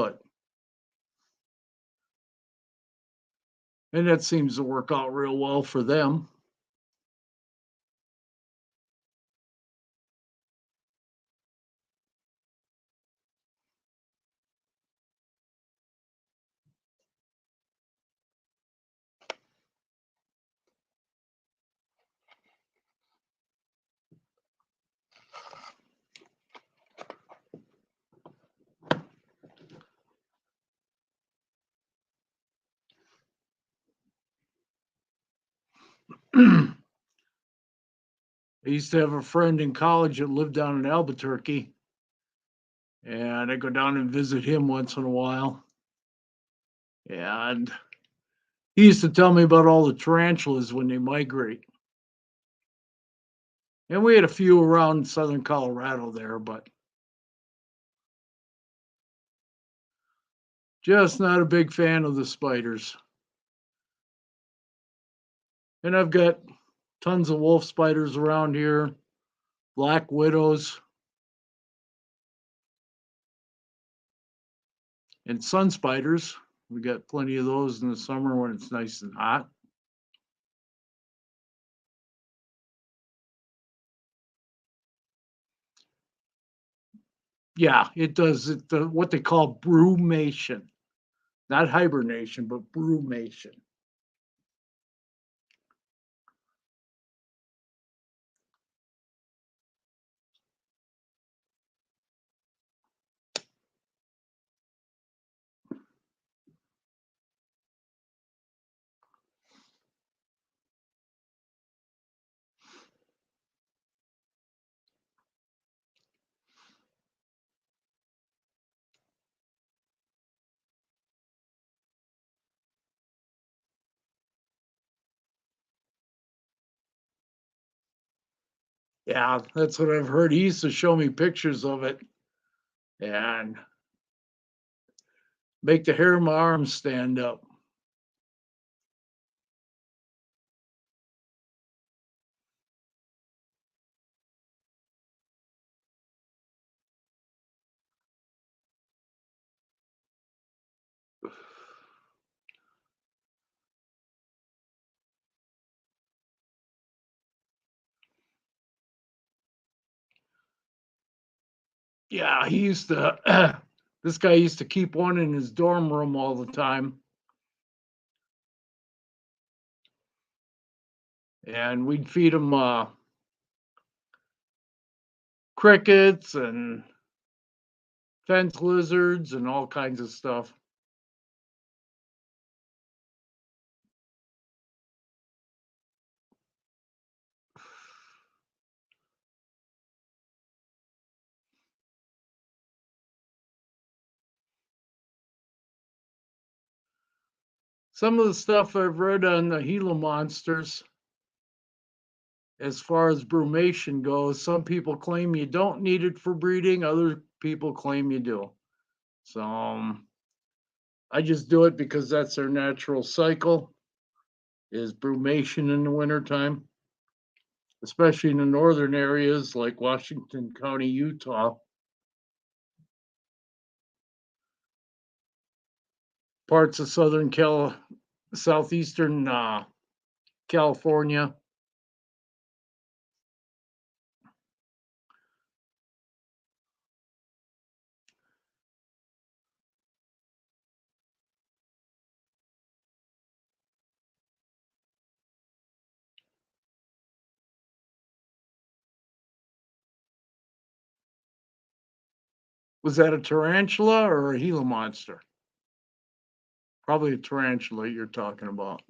and that seems to work out real well for them. I used to have a friend in college that lived down in Albuquerque, and I go down and visit him once in a while. And he used to tell me about all the tarantulas when they migrate. And we had a few around southern Colorado there, but just not a big fan of the spiders. And I've got tons of wolf spiders around here, black widows, and sun spiders. We got plenty of those in the summer when it's nice and hot. Yeah, it does what they call brumation, not hibernation, but brumation. Yeah, that's what I've heard. He used to show me pictures of it and make the hair on my arms stand up. Yeah, he used to, this guy used to keep one in his dorm room all the time. And we'd feed him crickets and fence lizards and all kinds of stuff. Some of the stuff I've read on the Gila monsters, as far as brumation goes, some people claim you don't need it for breeding, other people claim you do. So I just do it because that's their natural cycle, is brumation in the wintertime, especially in the northern areas like Washington County, Utah. Parts of southeastern California. Was that a tarantula or a Gila monster? Probably a tarantula you're talking about.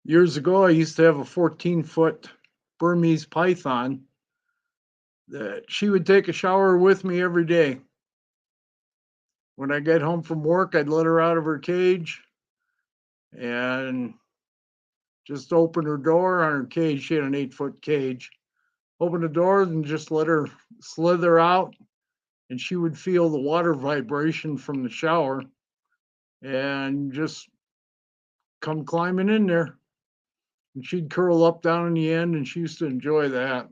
Years ago, I used to have a 14-foot Burmese python that she would take a shower with me every day. When I get home from work, I'd let her out of her cage and just open her door on her cage. She had an 8-foot cage. Open the door and just let her slither out, and she would feel the water vibration from the shower and just come climbing in there. And she'd curl up down in the end, and she used to enjoy that.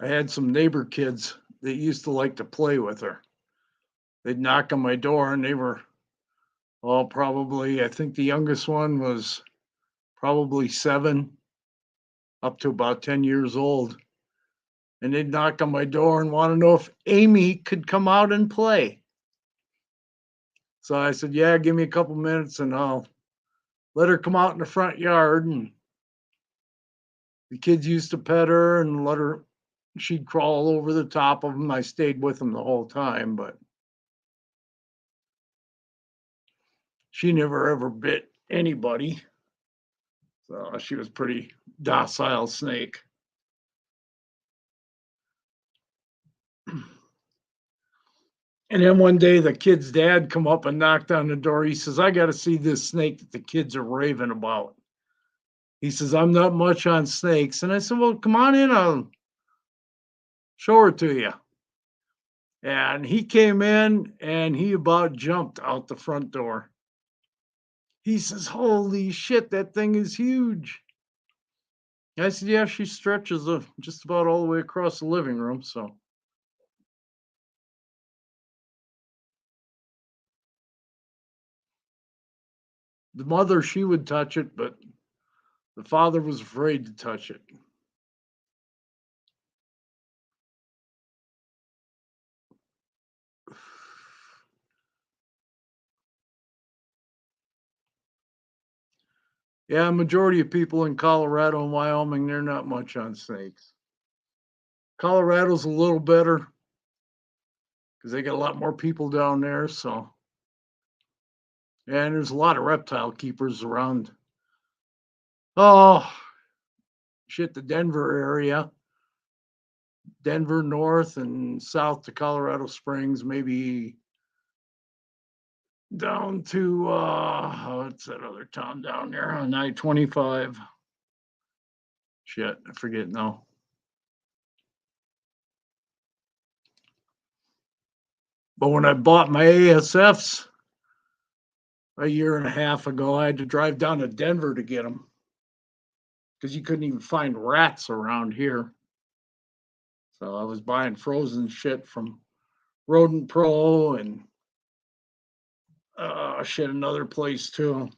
I had some neighbor kids that used to like to play with her. They'd knock on my door, and they were all probably, I think the youngest one was probably 7, up to about 10 years old. And they'd knock on my door and want to know if Amy could come out and play. So I said, yeah, give me a couple minutes and I'll let her come out in the front yard. And the kids used to pet her and let her, she'd crawl over the top of them. I stayed with them the whole time, but she never ever bit anybody. So she was pretty docile snake. And then one day the kid's dad come up and knocked on the door. He says, I got to see this snake that the kids are raving about. He says, I'm not much on snakes. And I said, well, come on in. I'll show her to you. And he came in and he about jumped out the front door. He says, holy shit, that thing is huge. I said, yeah, she stretches just about all the way across the living room. So the mother, she would touch it, but the father was afraid to touch it. Yeah, majority of people in Colorado and Wyoming, they're not much on snakes. Colorado's a little better because they got a lot more people down there. So, and there's a lot of reptile keepers around. Oh, shit, the Denver area, Denver north and south to Colorado Springs, maybe down to what's that other town down there on I-25? Shit, I forget now. But when I bought my ASFs a year and a half ago, I had to drive down to Denver to get them because you couldn't even find rats around here. So I was buying frozen shit from Rodent Pro and shit, another place too.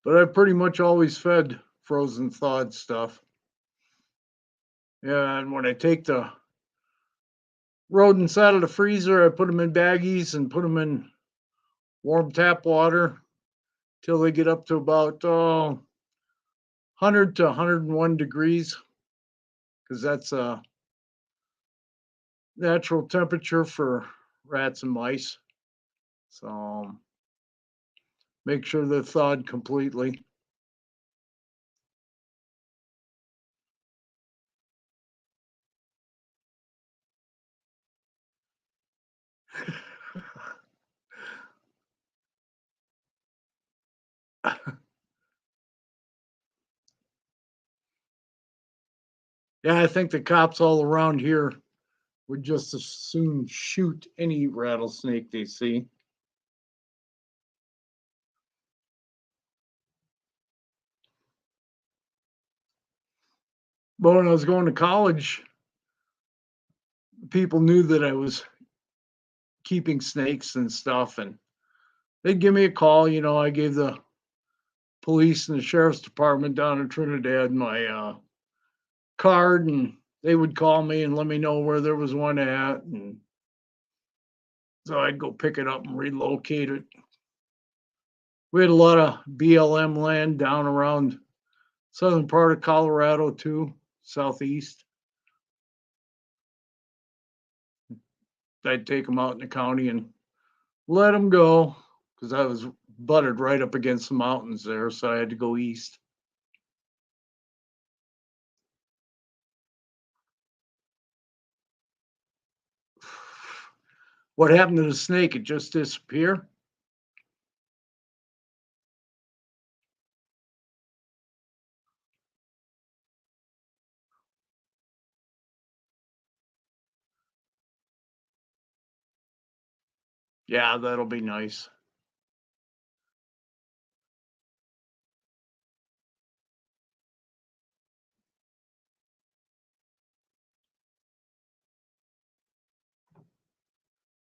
But I pretty much always fed frozen thawed stuff. Yeah, and when I take the rodents out of the freezer, I put them in baggies and put them in warm tap water till they get up to about 100 to 101 degrees, because that's a natural temperature for rats and mice. So make sure they're thawed completely. Yeah, I think the cops all around here, would just as soon shoot any rattlesnake they see. But when I was going to college, people knew that I was keeping snakes and stuff, and they'd give me a call. I gave the police and the sheriff's department down in Trinidad my card, and they would call me and let me know where there was one at, and so I'd go pick it up and relocate it. We had a lot of BLM land down around southern part of Colorado too, southeast. I'd take them out in the county and let them go because I was butted right up against the mountains there, so I had to go east. What happened to the snake? It just disappeared? Yeah, that'll be nice.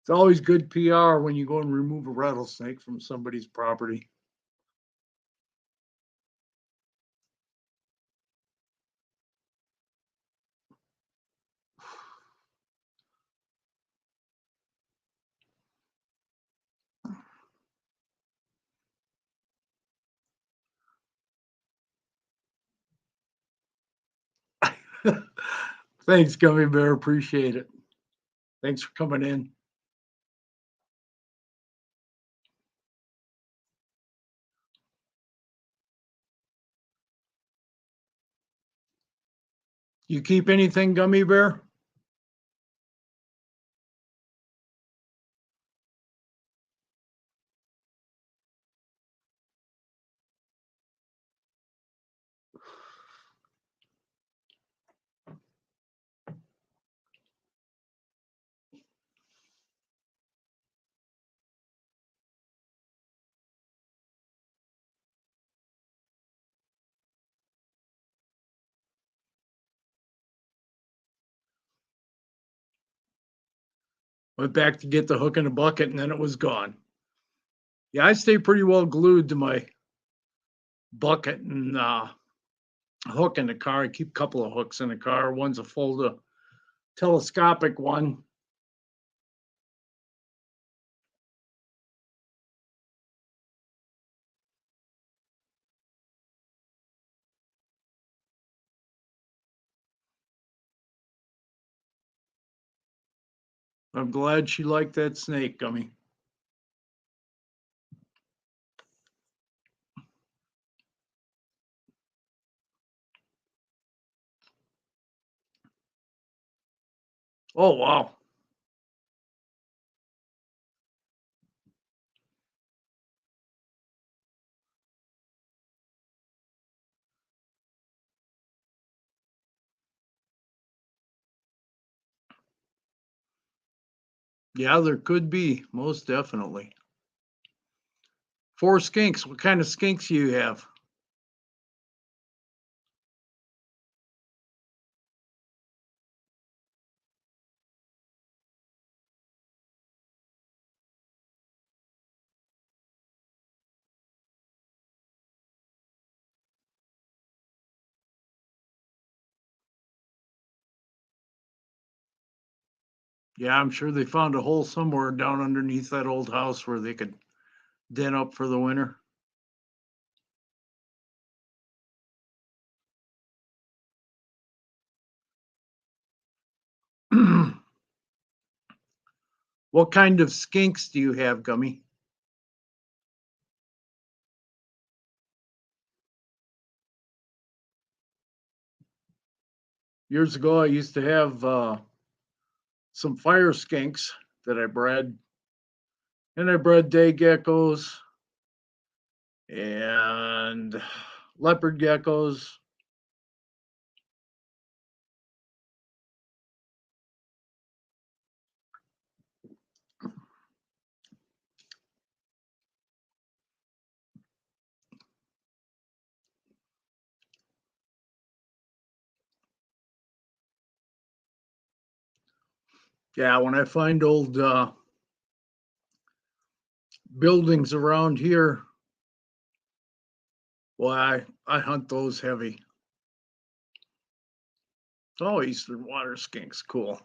It's always good PR when you go and remove a rattlesnake from somebody's property. Thanks, Gummy Bear. Appreciate it. Thanks for coming in. You keep anything, Gummy Bear? Went back to get the hook in the bucket and then it was gone. Yeah, I stay pretty well glued to my bucket and hook in the car. I keep a couple of hooks in the car. One's a full telescopic one. I'm glad she liked that snake, Gummy. Oh, wow. Yeah, there could be, most definitely. 4 skinks. What kind of skinks do you have? Yeah, I'm sure they found a hole somewhere down underneath that old house where they could den up for the winter. What kind of skinks do you have, Gummy? Years ago, I used to have some fire skinks that I bred, and I bred day geckos and leopard geckos. Yeah, when I find old buildings around here, well, I hunt those heavy. Oh, eastern water skinks, cool.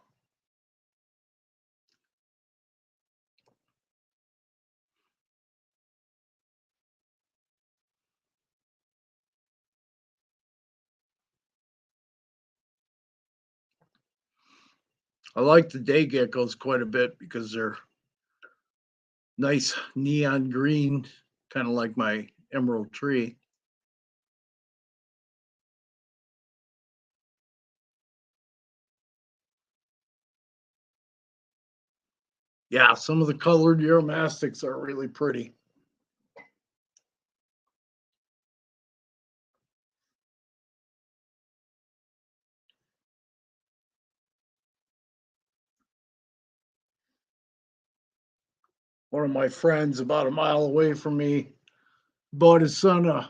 I like the day geckos quite a bit because they're nice neon green, kind of like my emerald tree. Yeah, some of the colored Uromastics are really pretty. One of my friends about a mile away from me bought his son a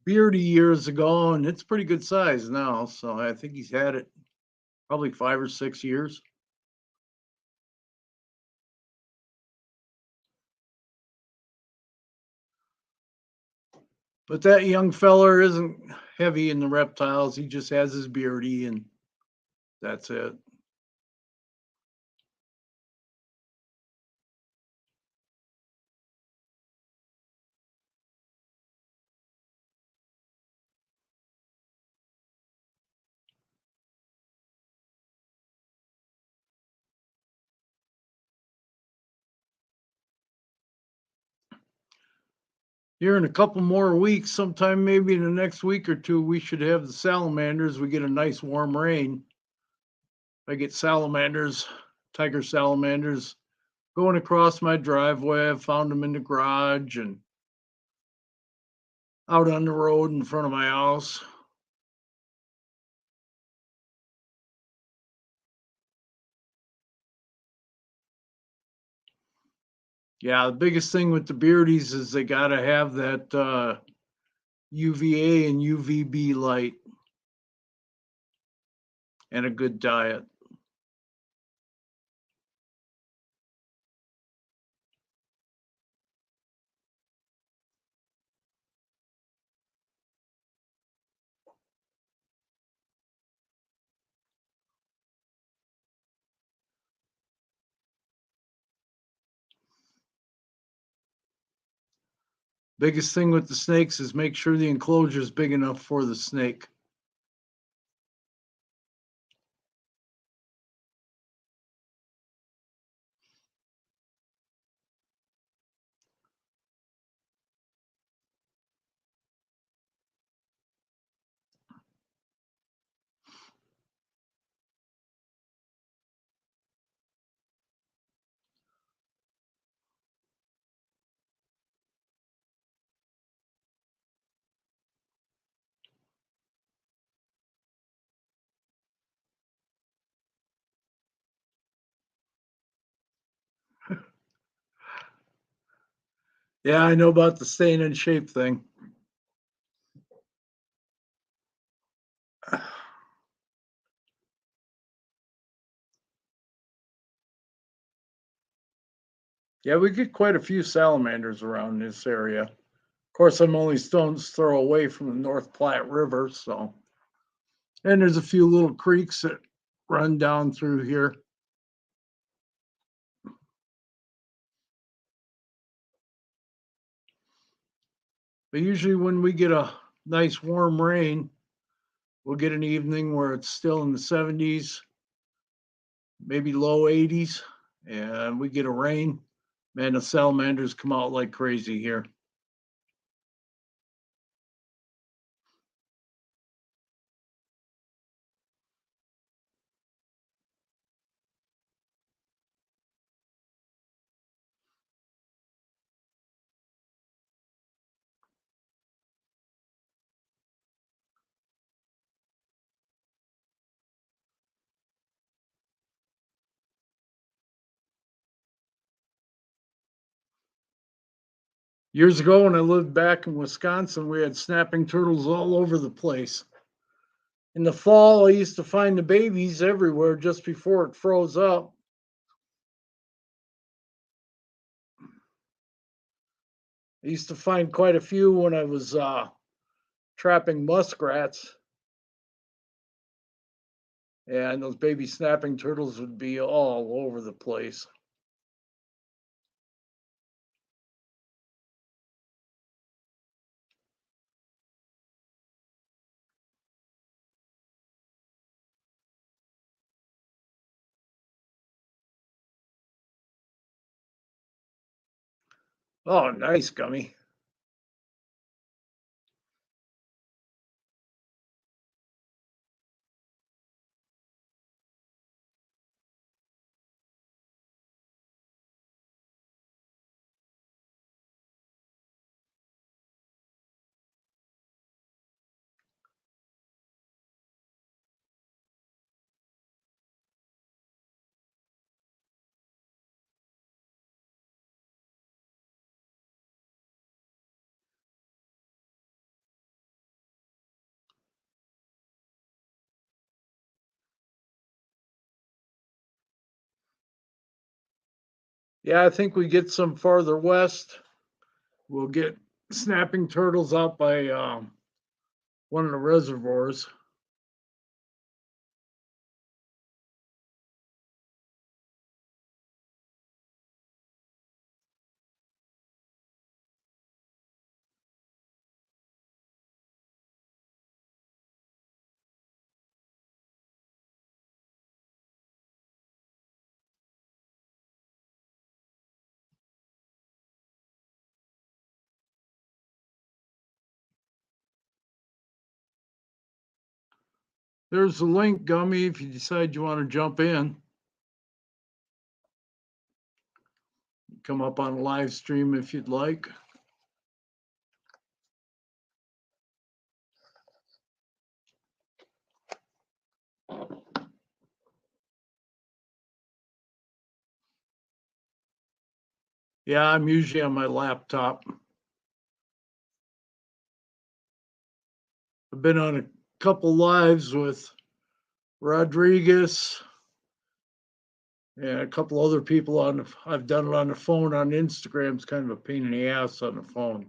beardy years ago, and it's pretty good size now. So I think he's had it probably 5 or 6 years. But that young feller isn't heavy in the reptiles. He just has his beardy, and that's it. Here in a couple more weeks, sometime maybe in the next week or two, we should have the salamanders. We get a nice warm rain. I get salamanders, tiger salamanders, going across my driveway. I've found them in the garage and out on the road in front of my house. Yeah, the biggest thing with the beardies is they got to have that UVA and UVB light and a good diet. Biggest thing with the snakes is make sure the enclosure is big enough for the snake. Yeah, I know about the staying in shape thing. Yeah, we get quite a few salamanders around this area. Of course, I'm only stone's throw away from the North Platte River, so. And there's a few little creeks that run down through here. But usually when we get a nice warm rain, we'll get an evening where it's still in the 70s, maybe low 80s, and we get a rain. Man, the salamanders come out like crazy here. Years ago, when I lived back in Wisconsin, we had snapping turtles all over the place. In the fall, I used to find the babies everywhere just before it froze up. I used to find quite a few when I was trapping muskrats. And those baby snapping turtles would be all over the place. Oh, nice, Gummy. Yeah, I think we get some farther west. We'll get snapping turtles out by one of the reservoirs. There's the link, Gummy, if you decide you want to jump in. Come up on a live stream if you'd like. Yeah, I'm usually on my laptop. I've been on a couple lives with Rodriguez and a couple other people I've done it on the phone. On Instagram. It's kind of a pain in the ass on the phone.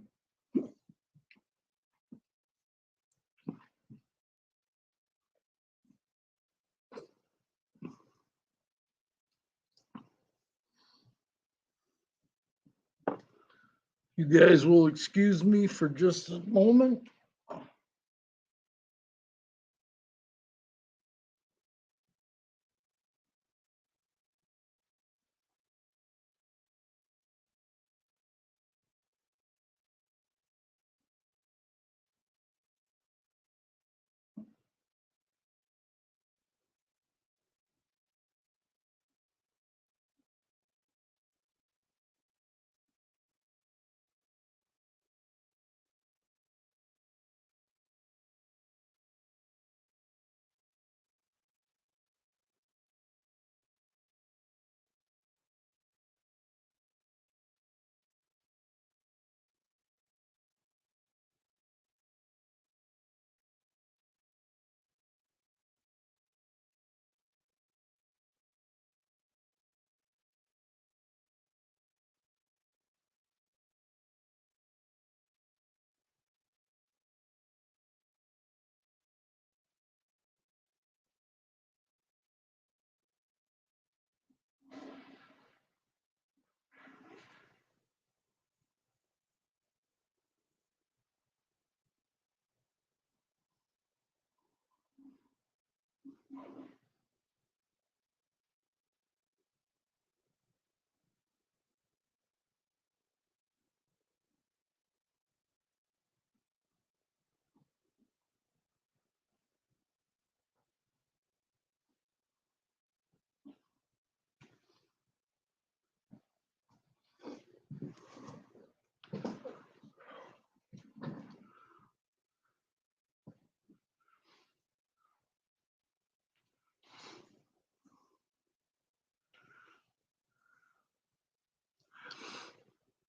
You guys will excuse me for just a moment.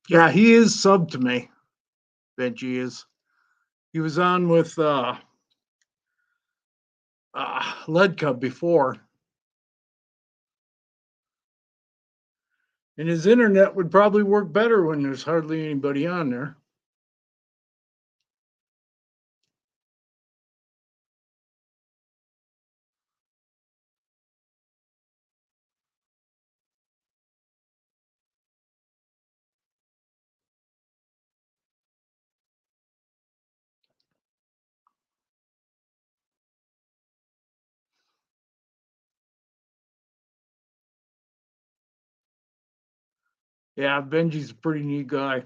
Yeah, he is sub to me. Benji is. He was on with Ledka before. And his internet would probably work better when there's hardly anybody on there. Yeah, Benji's a pretty neat guy.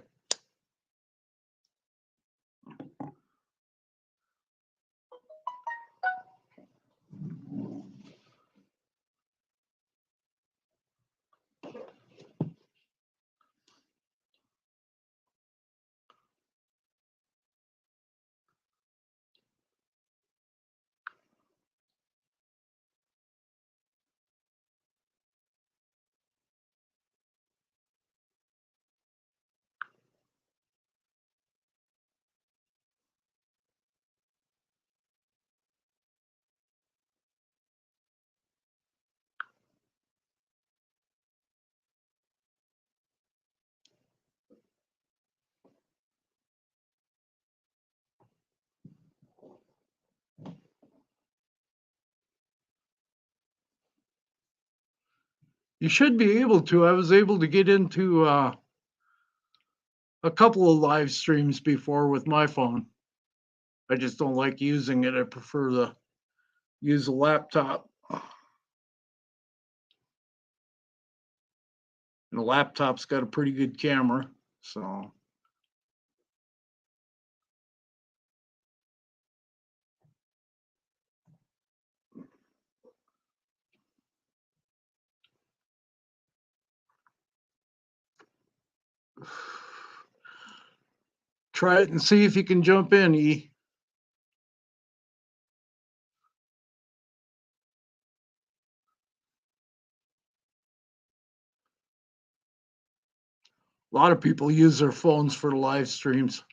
You should be able to. I was able to get into a couple of live streams before with my phone. I just don't like using it. I prefer to use a laptop. And the laptop's got a pretty good camera. So try it and see if you can jump in, E. A lot of people use their phones for live streams.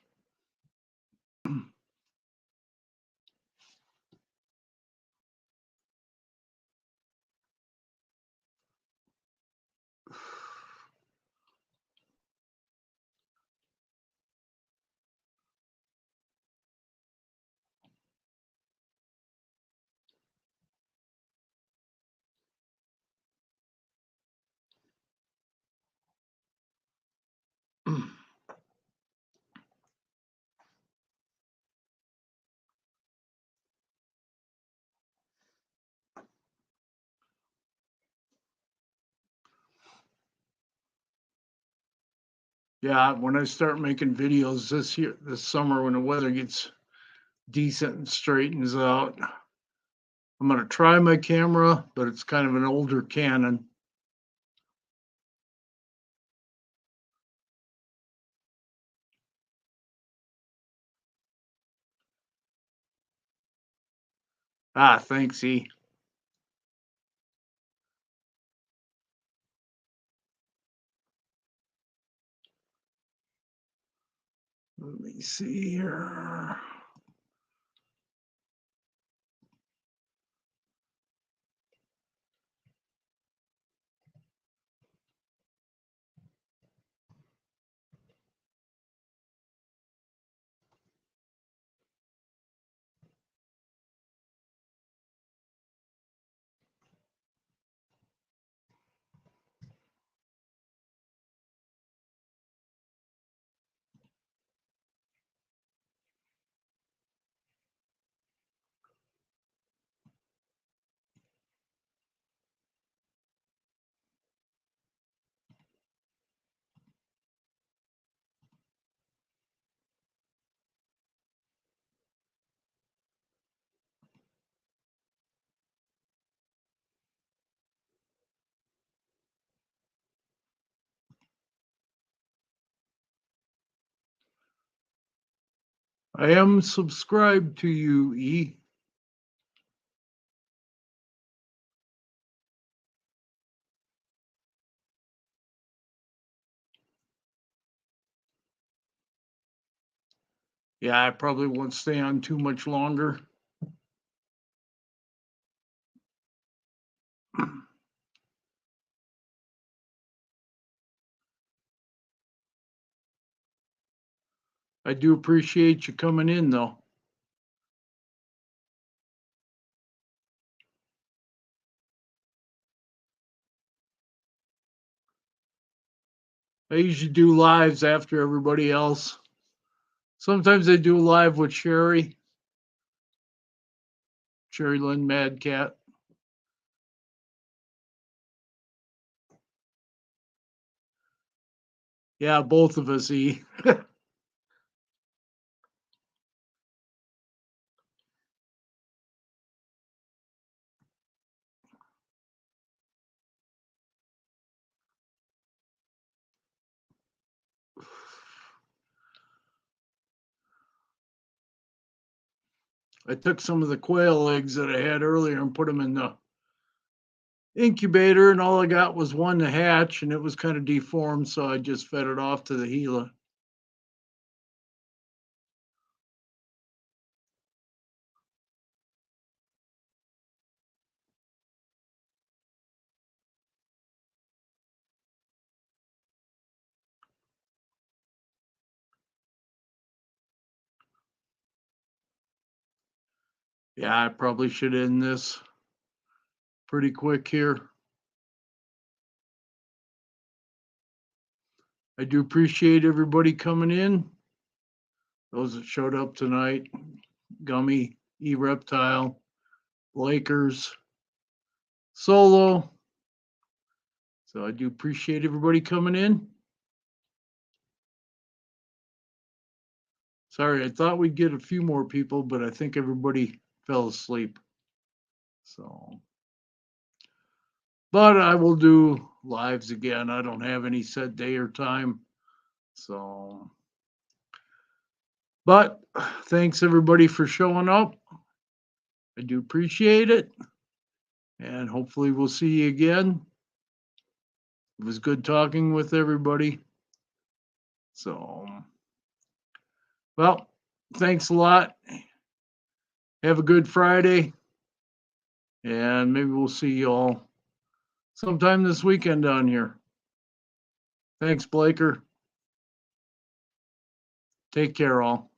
Yeah, when I start making videos this summer, when the weather gets decent and straightens out, I'm going to try my camera, but it's kind of an older Canon. Thanks, E. Let me see here. I am subscribed to you, E. Yeah, I probably won't stay on too much longer. I do appreciate you coming in, though. I usually do lives after everybody else. Sometimes I do live with Sherry Lynn Madcat. Yeah, both of us, E. I took some of the quail eggs that I had earlier and put them in the incubator, and all I got was one to hatch, and it was kind of deformed, so I just fed it off to the Gila. Yeah, I probably should end this pretty quick here. I do appreciate everybody coming in. Those that showed up tonight, Gummy, E-Reptile, Lakers, Solo. So I do appreciate everybody coming in. Sorry, I thought we'd get a few more people, but I think everybody fell asleep. So, but I will do lives again. I don't have any set day or time. So, but thanks everybody for showing up. I do appreciate it. And hopefully we'll see you again. It was good talking with everybody. So, well, thanks a lot. Have a good Friday. And maybe we'll see you all sometime this weekend down here. Thanks, Blaker. Take care, all.